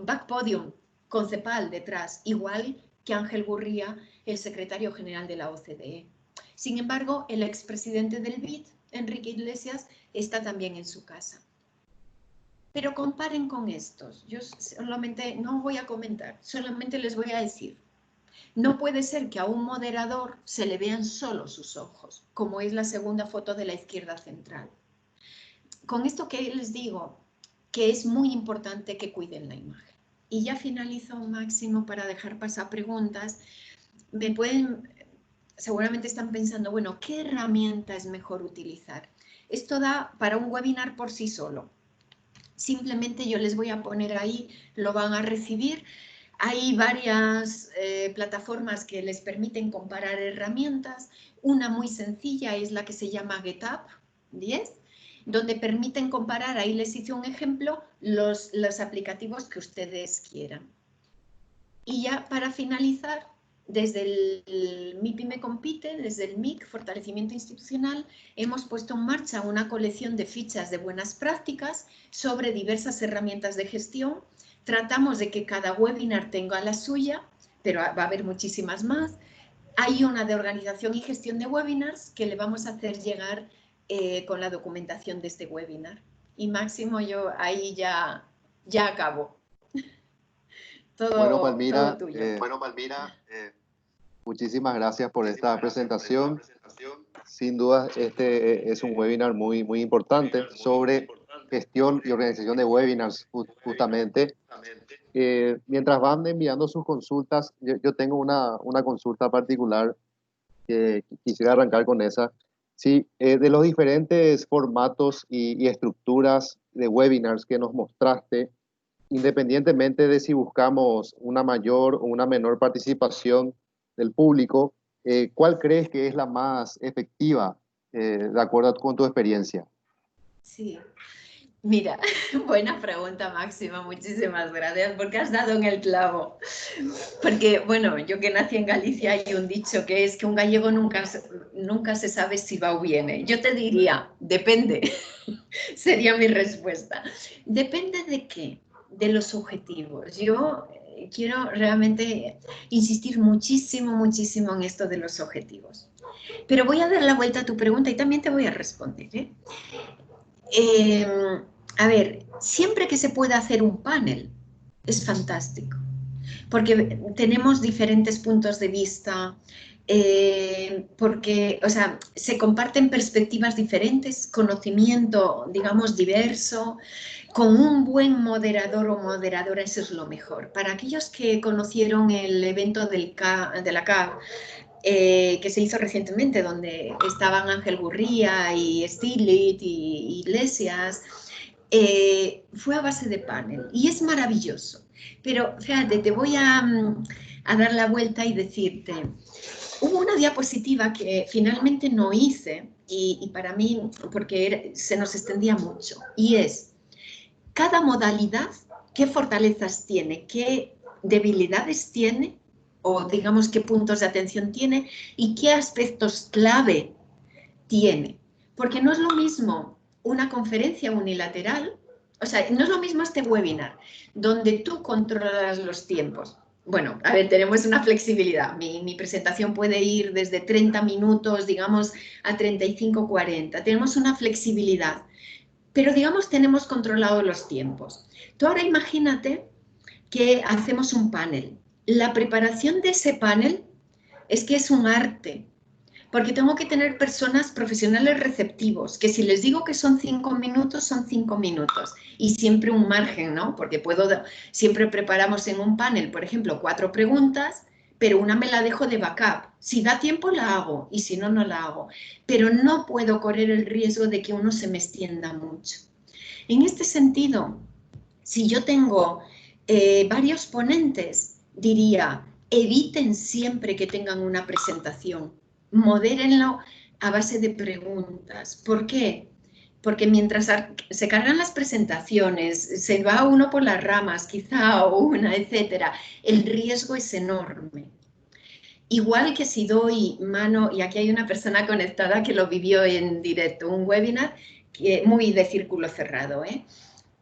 back podium con CEPAL detrás, igual que Ángel Gurría, el secretario general de la OCDE. Sin embargo, el expresidente del BID, Enrique Iglesias, está también en su casa. Pero comparen con estos. Yo solamente no voy a comentar, solamente les voy a decir. No puede ser que a un moderador se le vean solo sus ojos, como es la segunda foto de la izquierda central. Con esto que les digo, que es muy importante que cuiden la imagen. Y ya finalizo, Máximo, para dejar pasar preguntas. Seguramente están pensando, bueno, ¿qué herramienta es mejor utilizar? Esto da para un webinar por sí solo. Simplemente yo les voy a poner ahí, lo van a recibir. Hay varias plataformas que les permiten comparar herramientas. Una muy sencilla es la que se llama GitHub 10, donde permiten comparar, ahí les hice un ejemplo, los aplicativos que ustedes quieran. Y ya para finalizar, desde el MIPYME Compite, desde el MIC, Fortalecimiento Institucional, hemos puesto en marcha una colección de fichas de buenas prácticas sobre diversas herramientas de gestión. Tratamos de que cada webinar tenga la suya, pero va a haber muchísimas más. Hay una de organización y gestión de webinars que le vamos a hacer llegar con la documentación de este webinar. Y Máximo, yo ahí ya acabo. Bueno, Todo Palmira, tuyo. muchísimas gracias por esta presentación. Sin duda, este es un webinar muy, muy importante sobre gestión y organización de webinars, justamente. Mientras van enviando sus consultas, yo tengo una consulta particular que quisiera arrancar con esa. Sí, de los diferentes formatos y estructuras de webinars que nos mostraste, independientemente de si buscamos una mayor o una menor participación del público, ¿cuál crees que es la más efectiva, de acuerdo con tu experiencia? Sí, mira, buena pregunta, Máxima, muchísimas gracias, porque has dado en el clavo. Porque, bueno, yo que nací en Galicia hay un dicho que es que un gallego nunca se sabe si va o viene. Yo te diría, depende, sería mi respuesta. ¿Depende de qué? De los objetivos. Yo quiero realmente insistir muchísimo, muchísimo en esto de los objetivos. Pero voy a dar la vuelta a tu pregunta y también te voy a responder, ¿eh? A ver, siempre que se pueda hacer un panel es fantástico, porque tenemos diferentes puntos de vista, porque, o sea, se comparten perspectivas diferentes, conocimiento, digamos, diverso. Con un buen moderador o moderadora, eso es lo mejor. Para aquellos que conocieron el evento de la CAB, que se hizo recientemente, donde estaban Ángel Gurría y Stiglitz y Iglesias, fue a base de panel y es maravilloso. Pero fíjate, te voy a dar la vuelta y decirte, hubo una diapositiva que finalmente no hice y para mí, porque se nos extendía mucho, y es, cada modalidad, qué fortalezas tiene, qué debilidades tiene, o digamos qué puntos de atención tiene y qué aspectos clave tiene. Porque no es lo mismo una conferencia unilateral, o sea, no es lo mismo este webinar, donde tú controlas los tiempos. Bueno, a ver, tenemos una flexibilidad. Mi presentación puede ir desde 30 minutos, digamos, a 35, 40. Tenemos una flexibilidad, pero digamos, tenemos controlados los tiempos. Tú ahora imagínate que hacemos un panel. La preparación de ese panel es que es un arte, porque tengo que tener personas profesionales receptivos, que si les digo que son 5 minutos, son 5 minutos. Y siempre un margen, ¿no? Porque siempre preparamos en un panel, por ejemplo, 4 preguntas, pero una me la dejo de backup. Si da tiempo la hago y si no, no la hago. Pero no puedo correr el riesgo de que uno se me extienda mucho. En este sentido, si yo tengo varios ponentes, diría, eviten siempre que tengan una presentación, modérenlo a base de preguntas. ¿Por qué? porque mientras se cargan las presentaciones, se va uno por las ramas, quizá, o una, etcétera, el riesgo es enorme. Igual que si doy mano, y aquí hay una persona conectada que lo vivió en directo, un webinar muy de círculo cerrado,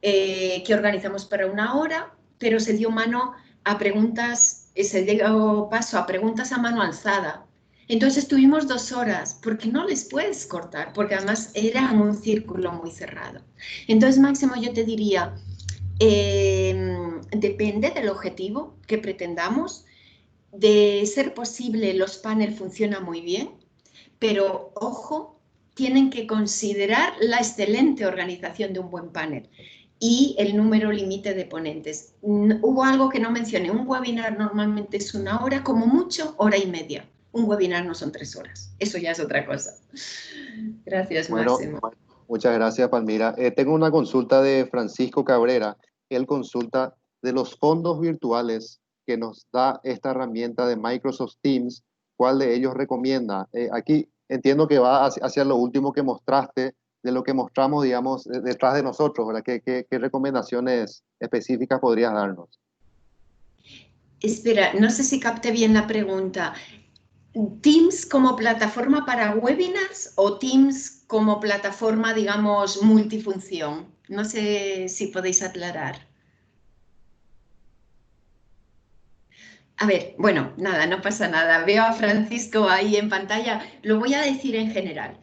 que organizamos para 1 hora, pero se dio mano a preguntas, se dio paso a preguntas a mano alzada. Entonces estuvimos 2 horas, porque no les puedes cortar, porque además era un círculo muy cerrado. Entonces, Máximo, yo te diría, depende del objetivo que pretendamos. De ser posible, los paneles funcionan muy bien, pero ojo, tienen que considerar la excelente organización de un buen panel y el número límite de ponentes. Hubo algo que no mencioné, un webinar normalmente es 1 hora, como mucho 1 hora y media. Un webinar no son 3 horas, eso ya es otra cosa. Gracias, Máximo. Bueno, muchas gracias, Palmira. Tengo una consulta de Francisco Cabrera. Él consulta de los fondos virtuales que nos da esta herramienta de Microsoft Teams, ¿cuál de ellos recomienda? Aquí entiendo que va hacia lo último que mostraste, de lo que mostramos, digamos, detrás de nosotros, ¿verdad? ¿Qué recomendaciones específicas podrías darnos? Espera, no sé si capté bien la pregunta. ¿Teams como plataforma para webinars o Teams como plataforma, digamos, multifunción? No sé si podéis aclarar. A ver, bueno, nada, no pasa nada. Veo a Francisco ahí en pantalla. Lo voy a decir en general.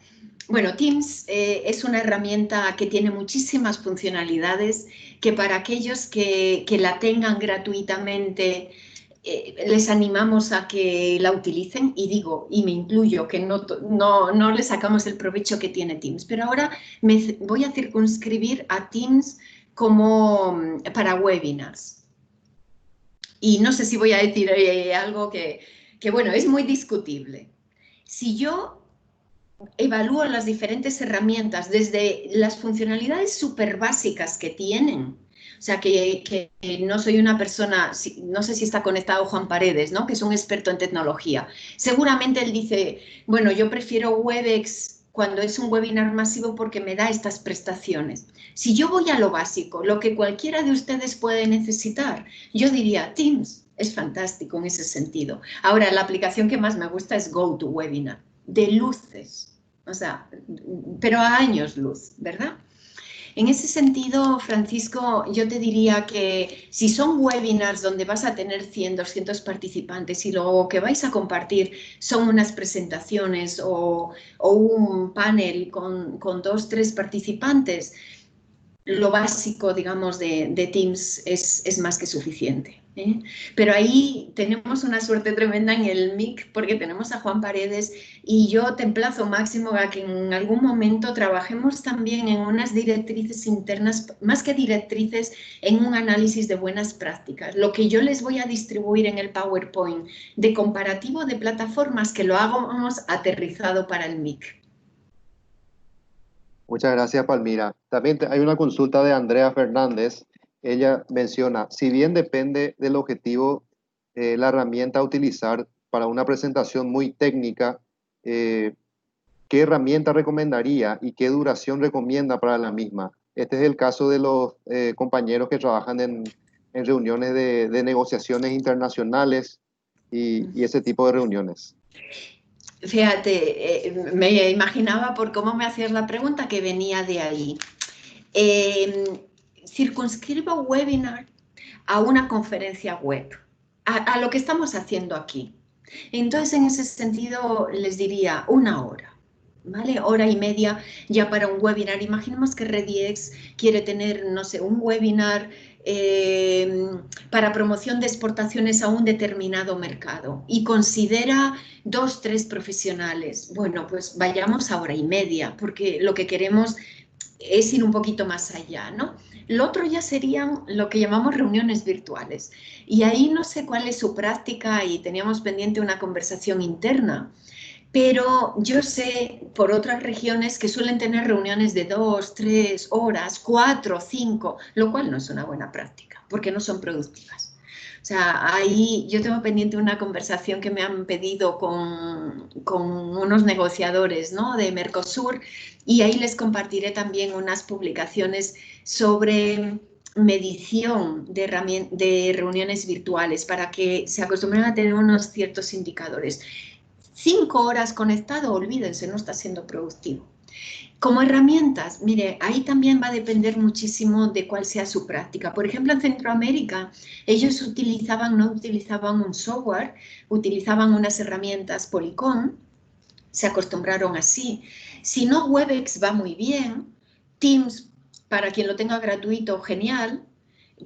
Bueno, Teams es una herramienta que tiene muchísimas funcionalidades que para aquellos que la tengan gratuitamente les animamos a que la utilicen y digo, y me incluyo, que no le sacamos el provecho que tiene Teams. Pero ahora me voy a circunscribir a Teams como para webinars. Y no sé si voy a decir algo que, bueno, es muy discutible. Si yo evalúo las diferentes herramientas desde las funcionalidades súper básicas que tienen, o sea, que no soy una persona, no sé si está conectado Juan Paredes, ¿no? Que es un experto en tecnología. Seguramente él dice, bueno, yo prefiero Webex cuando es un webinar masivo porque me da estas prestaciones. Si yo voy a lo básico, lo que cualquiera de ustedes puede necesitar, yo diría Teams, es fantástico en ese sentido. Ahora, la aplicación que más me gusta es GoToWebinar, de luces, o sea, pero a años luz, ¿verdad? En ese sentido, Francisco, yo te diría que si son webinars donde vas a tener 100, 200 participantes y lo que vais a compartir son unas presentaciones o un panel con 2, 3 participantes, lo básico, digamos, de Teams es más que suficiente. Pero ahí tenemos una suerte tremenda en el MIC porque tenemos a Juan Paredes y yo te emplazo, Máximo, a que en algún momento trabajemos también en unas directrices internas, más que directrices, en un análisis de buenas prácticas. Lo que yo les voy a distribuir en el PowerPoint de comparativo de plataformas, que lo hagamos aterrizado para el MIC. Muchas gracias, Palmira. También hay una consulta de Andrea Fernández. Ella menciona, si bien depende del objetivo, la herramienta a utilizar para una presentación muy técnica, ¿qué herramienta recomendaría y qué duración recomienda para la misma? Este es el caso de los compañeros que trabajan en reuniones de negociaciones internacionales y ese tipo de reuniones. Fíjate, me imaginaba por cómo me hacías la pregunta que venía de ahí. Circunscribo webinar a una conferencia web, a lo que estamos haciendo aquí. Entonces, en ese sentido, les diría 1 hora, ¿vale? 1 hora y media ya para un webinar. Imaginemos que ReadyX quiere tener, no sé, un webinar para promoción de exportaciones a un determinado mercado y considera 2, 3 profesionales. Bueno, pues vayamos a 1 hora y media, porque lo que queremos es ir un poquito más allá, ¿no? Lo otro ya serían lo que llamamos reuniones virtuales. Y ahí no sé cuál es su práctica y teníamos pendiente una conversación interna. Pero yo sé por otras regiones que suelen tener reuniones de 2, 3 horas, 4, 5, lo cual no es una buena práctica porque no son productivas. O sea, ahí yo tengo pendiente una conversación que me han pedido con unos negociadores, ¿no?, de Mercosur, y ahí les compartiré también unas publicaciones sobre medición de reuniones virtuales para que se acostumbren a tener unos ciertos indicadores. 5 horas conectado, olvídense, no está siendo productivo. Como herramientas, mire, ahí también va a depender muchísimo de cuál sea su práctica. Por ejemplo, en Centroamérica, ellos no utilizaban un software, utilizaban unas herramientas Polycom, se acostumbraron así. Si no, Webex va muy bien, Teams, para quien lo tenga gratuito, genial,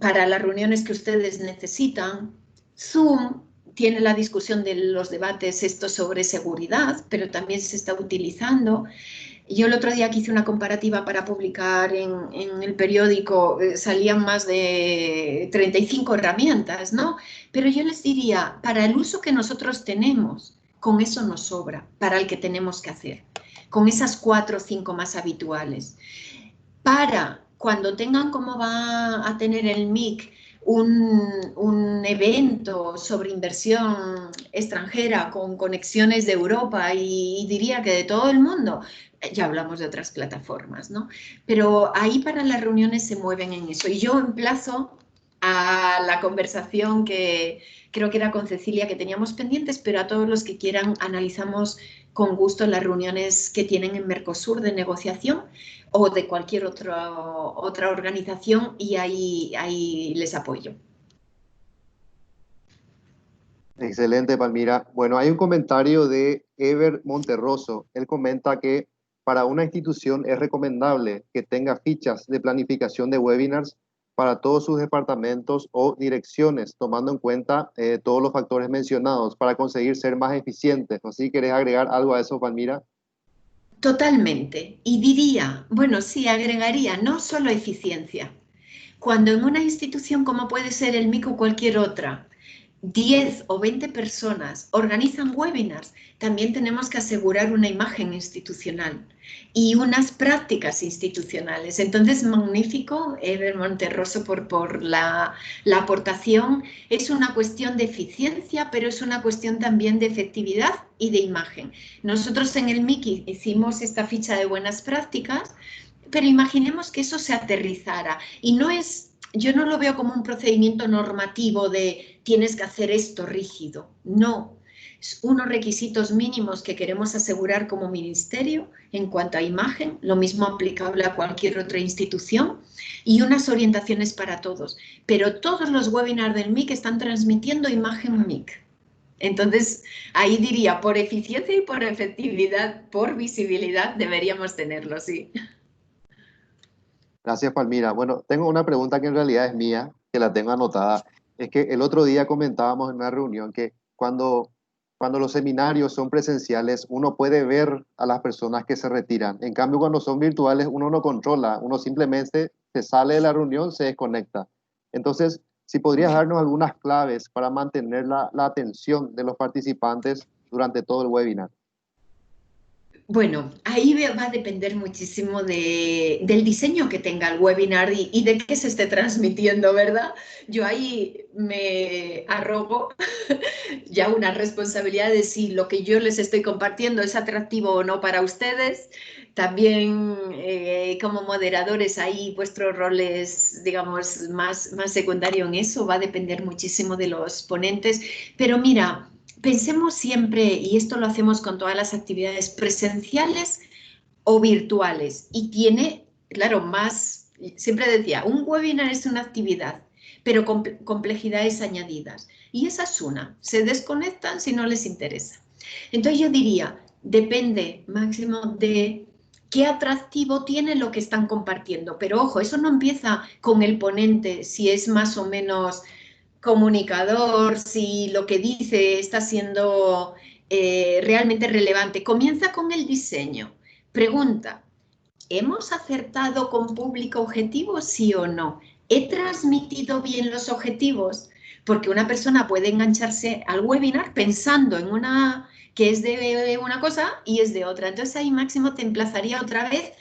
para las reuniones que ustedes necesitan. Zoom tiene la discusión de los debates estos sobre seguridad, pero también se está utilizando. Yo el otro día que hice una comparativa para publicar en el periódico, salían más de 35 herramientas, ¿no? Pero yo les diría, para el uso que nosotros tenemos, con eso nos sobra, para el que tenemos que hacer, con esas 4 o 5 más habituales. Para cuando tengan, como va a tener el MIC, un evento sobre inversión extranjera con conexiones de Europa y diría que de todo el mundo, ya hablamos de otras plataformas, ¿no? Pero ahí para las reuniones se mueven en eso. Y yo emplazo a la conversación que creo que era con Cecilia que teníamos pendientes, pero a todos los que quieran analizamos con gusto las reuniones que tienen en Mercosur de negociación o de cualquier otra organización, y ahí les apoyo. Excelente, Palmira. Bueno, hay un comentario de Ever Monterroso. Él comenta que para una institución es recomendable que tenga fichas de planificación de webinars para todos sus departamentos o direcciones, tomando en cuenta todos los factores mencionados para conseguir ser más eficientes. ¿No sé si querés agregar algo a eso, Palmira? Totalmente. Y diría, bueno, sí, agregaría no solo eficiencia. Cuando en una institución como puede ser el MIC o cualquier otra, 10 o 20 personas organizan webinars, también tenemos que asegurar una imagen institucional y unas prácticas institucionales. Entonces, magnífico, Ever Monterroso, por la aportación. Es una cuestión de eficiencia, pero es una cuestión también de efectividad y de imagen. Nosotros en el MIC hicimos esta ficha de buenas prácticas, pero imaginemos que eso se aterrizara y no es... Yo no lo veo como un procedimiento normativo de tienes que hacer esto rígido. No, es unos requisitos mínimos que queremos asegurar como ministerio en cuanto a imagen, lo mismo aplicable a cualquier otra institución, y unas orientaciones para todos. Pero todos los webinars del MIC están transmitiendo imagen MIC. Entonces, ahí diría, por eficiencia y por efectividad, por visibilidad, deberíamos tenerlo, sí. Gracias, Palmira. Bueno, tengo una pregunta que en realidad es mía, que la tengo anotada. Es que el otro día comentábamos en una reunión que cuando los seminarios son presenciales, uno puede ver a las personas que se retiran. En cambio, cuando son virtuales, uno no controla, uno simplemente se sale de la reunión, se desconecta. Entonces, si podrías darnos algunas claves para mantener la atención de los participantes durante todo el webinar. Bueno, ahí va a depender muchísimo del diseño que tenga el webinar y de qué se esté transmitiendo, ¿verdad? Yo ahí me arrogo ya una responsabilidad de si lo que yo les estoy compartiendo es atractivo o no para ustedes. También como moderadores ahí vuestro rol es, digamos, más secundario en eso, va a depender muchísimo de los ponentes. Pero mira, pensemos siempre, y esto lo hacemos con todas las actividades presenciales o virtuales, y tiene, claro, más, siempre decía, un webinar es una actividad, pero con complejidades añadidas. Y esa es una, se desconectan si no les interesa. Entonces yo diría, depende máximo de qué atractivo tiene lo que están compartiendo. Pero ojo, eso no empieza con el ponente, si es más o menos comunicador, si lo que dice está siendo realmente relevante. Comienza con el diseño. Pregunta, ¿hemos acertado con público objetivo, sí o no? ¿He transmitido bien los objetivos? Porque una persona puede engancharse al webinar pensando en una que es de una cosa y es de otra. Entonces ahí máximo te emplazaría otra vez,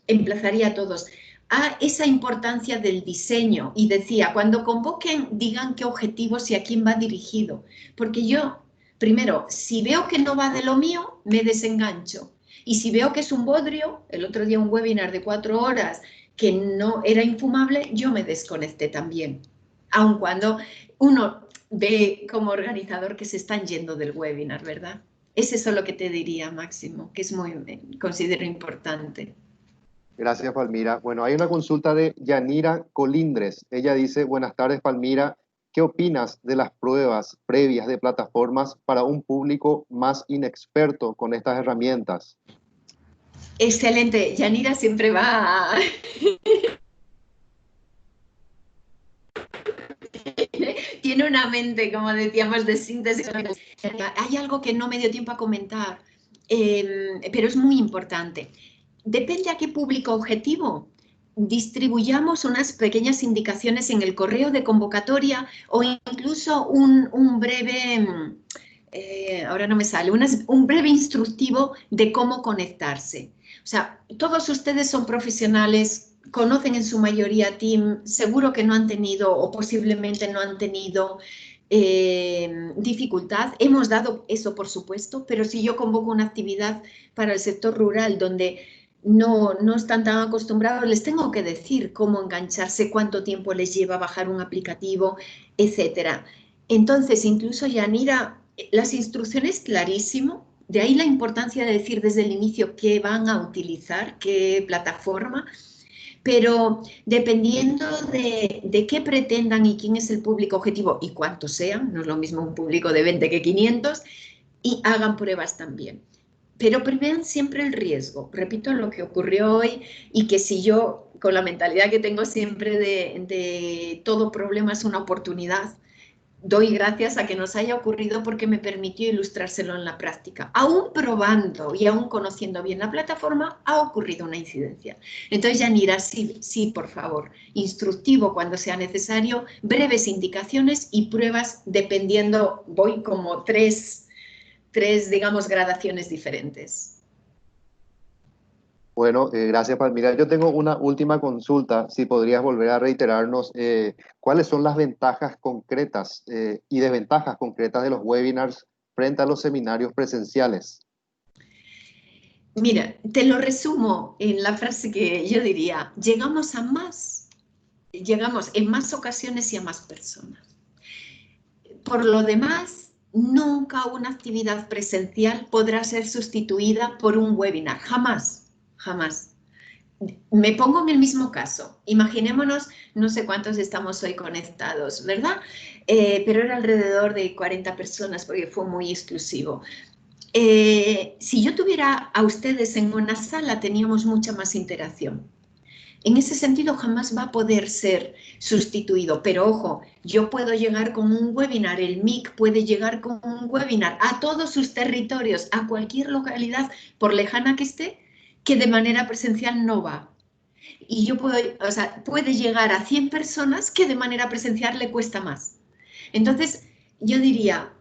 emplazaría a todos. a esa importancia del diseño y decía, cuando convoquen, digan qué objetivos y a quién va dirigido. Porque yo, primero, si veo que no va de lo mío, me desengancho. Y si veo que es un bodrio, el otro día un webinar de 4 horas que no era infumable, yo me desconecté también. Aun cuando uno ve como organizador que se están yendo del webinar, ¿verdad? Es eso lo que te diría, Máximo, que es muy, considero importante. Gracias, Palmira. Bueno, hay una consulta de Yanira Colindres. Ella dice, buenas tardes, Palmira. ¿Qué opinas de las pruebas previas de plataformas para un público más inexperto con estas herramientas? Excelente. Yanira siempre va tiene una mente, como decíamos, de síntesis. Hay algo que no me dio tiempo a comentar, pero es muy importante. Depende a qué público objetivo distribuyamos unas pequeñas indicaciones en el correo de convocatoria o incluso un breve, ahora no me sale, un breve instructivo de cómo conectarse. O sea, todos ustedes son profesionales, conocen en su mayoría Team, seguro que no han tenido o posiblemente no han tenido dificultad. Hemos dado eso, por supuesto, pero si yo convoco una actividad para el sector rural donde no están tan acostumbrados, les tengo que decir cómo engancharse, cuánto tiempo les lleva bajar un aplicativo, etcétera. Entonces, incluso Yanira, las instrucciones clarísimo, de ahí la importancia de decir desde el inicio qué van a utilizar, qué plataforma, pero dependiendo de qué pretendan y quién es el público objetivo y cuántos sean, no es lo mismo un público de 20 que 500, y hagan pruebas también. Pero prevean siempre el riesgo. Repito lo que ocurrió hoy y que si yo, con la mentalidad que tengo siempre de todo problema es una oportunidad, doy gracias a que nos haya ocurrido porque me permitió ilustrárselo en la práctica. Aún probando y aún conociendo bien la plataforma, ha ocurrido una incidencia. Entonces, Yanira, sí, por favor, instructivo cuando sea necesario, breves indicaciones y pruebas dependiendo, voy como tres, digamos, gradaciones diferentes. Bueno, gracias, Palmira. Yo tengo una última consulta, si podrías volver a reiterarnos cuáles son las ventajas concretas y desventajas concretas de los webinars frente a los seminarios presenciales. Mira, te lo resumo en la frase que yo diría, llegamos en más ocasiones y a más personas. Por lo demás, nunca una actividad presencial podrá ser sustituida por un webinar, jamás, jamás. Me pongo en el mismo caso. Imaginémonos, no sé cuántos estamos hoy conectados, ¿verdad? Pero era alrededor de 40 personas porque fue muy exclusivo. Si yo tuviera a ustedes en una sala, teníamos mucha más interacción. En ese sentido, jamás va a poder ser sustituido. Pero ojo, yo puedo llegar con un webinar, el MIC puede llegar con un webinar a todos sus territorios, a cualquier localidad, por lejana que esté, que de manera presencial no va. Y yo puedo, o sea, puede llegar a 100 personas que de manera presencial le cuesta más. Entonces, yo diría,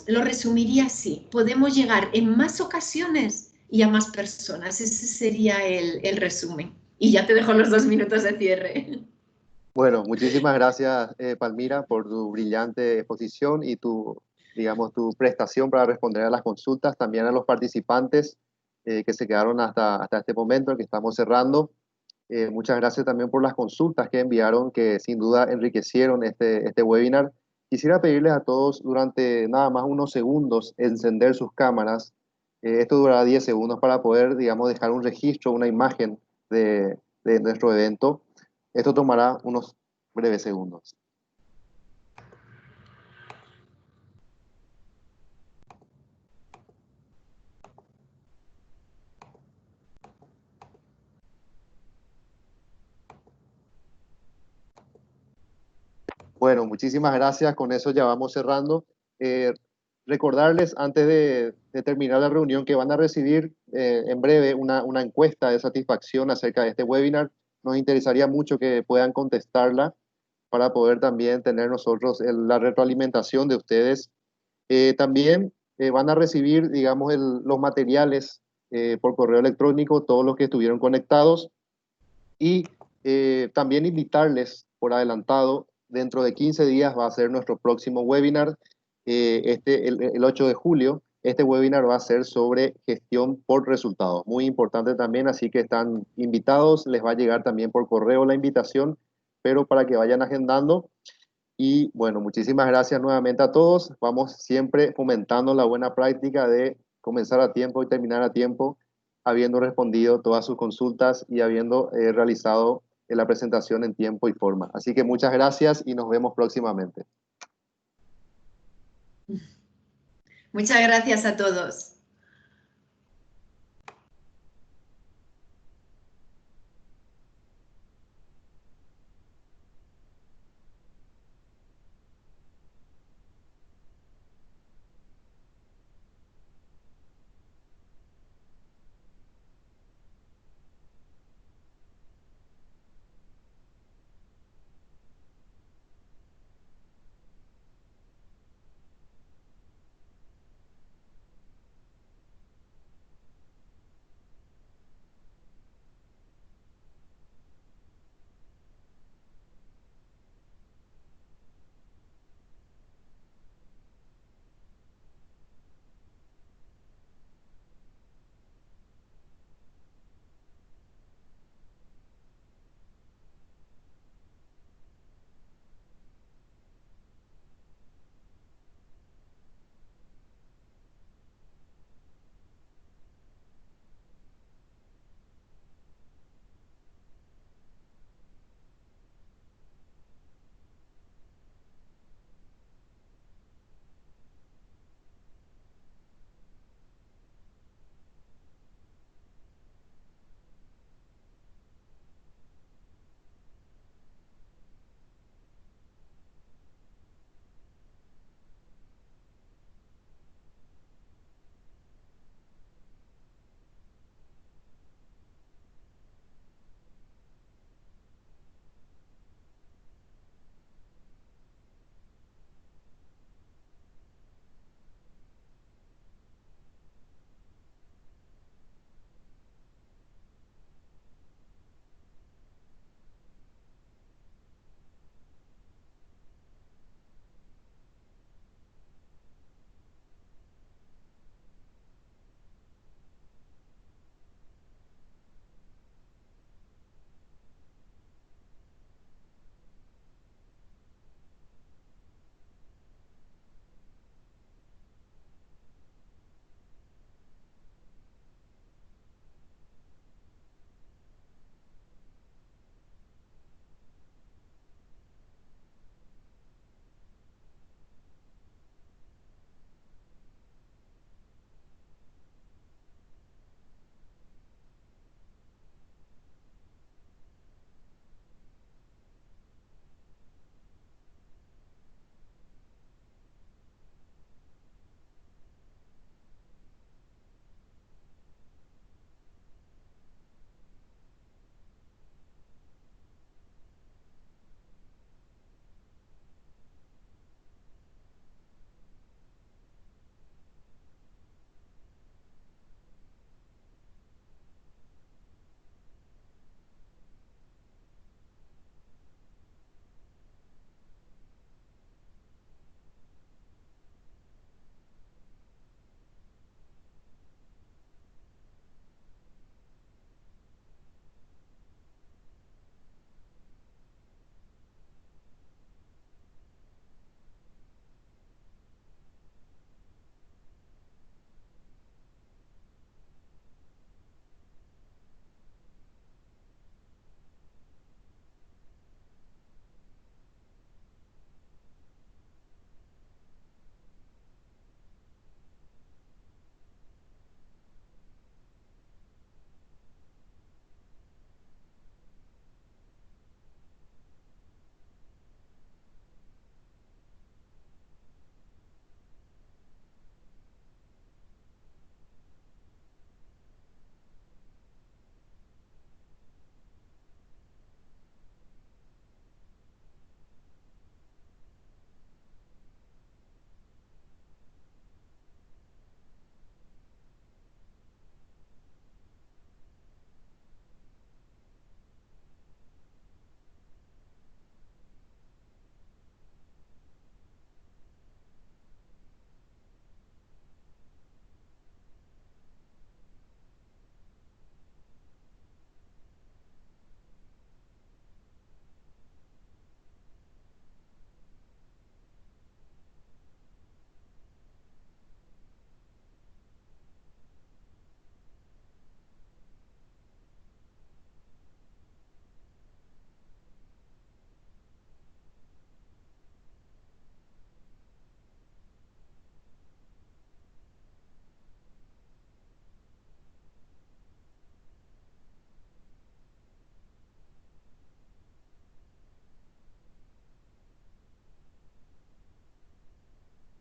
lo resumiría así, podemos llegar en más ocasiones y a más personas. Ese sería el resumen. Y ya te dejo los 2 minutos de cierre. Bueno, muchísimas gracias, Palmira, por tu brillante exposición y digamos, tu prestación para responder a las consultas, también a los participantes que se quedaron hasta este momento, que estamos cerrando. Muchas gracias también por las consultas que enviaron, que sin duda enriquecieron este webinar. Quisiera pedirles a todos durante nada más unos segundos encender sus cámaras. Esto durará 10 segundos para poder, digamos, dejar un registro, una imagen de nuestro evento. Esto tomará unos breves segundos. Bueno, muchísimas gracias. Con eso ya vamos cerrando. Recordarles antes de terminar la reunión que van a recibir en breve una encuesta de satisfacción acerca de este webinar. Nos interesaría mucho que puedan contestarla para poder también tener nosotros la retroalimentación de ustedes. También van a recibir, digamos, los materiales por correo electrónico, todos los que estuvieron conectados. Y También invitarles por adelantado, dentro de 15 días va a ser nuestro próximo webinar, el 8 de julio. Este webinar va a ser sobre gestión por resultados, muy importante también, así que están invitados, les va a llegar también por correo la invitación, pero para que vayan agendando. Y bueno, muchísimas gracias nuevamente a todos. Vamos siempre fomentando la buena práctica de comenzar a tiempo y terminar a tiempo, habiendo respondido todas sus consultas y habiendo realizado la presentación en tiempo y forma. Así que muchas gracias y nos vemos próximamente. Muchas gracias a todos.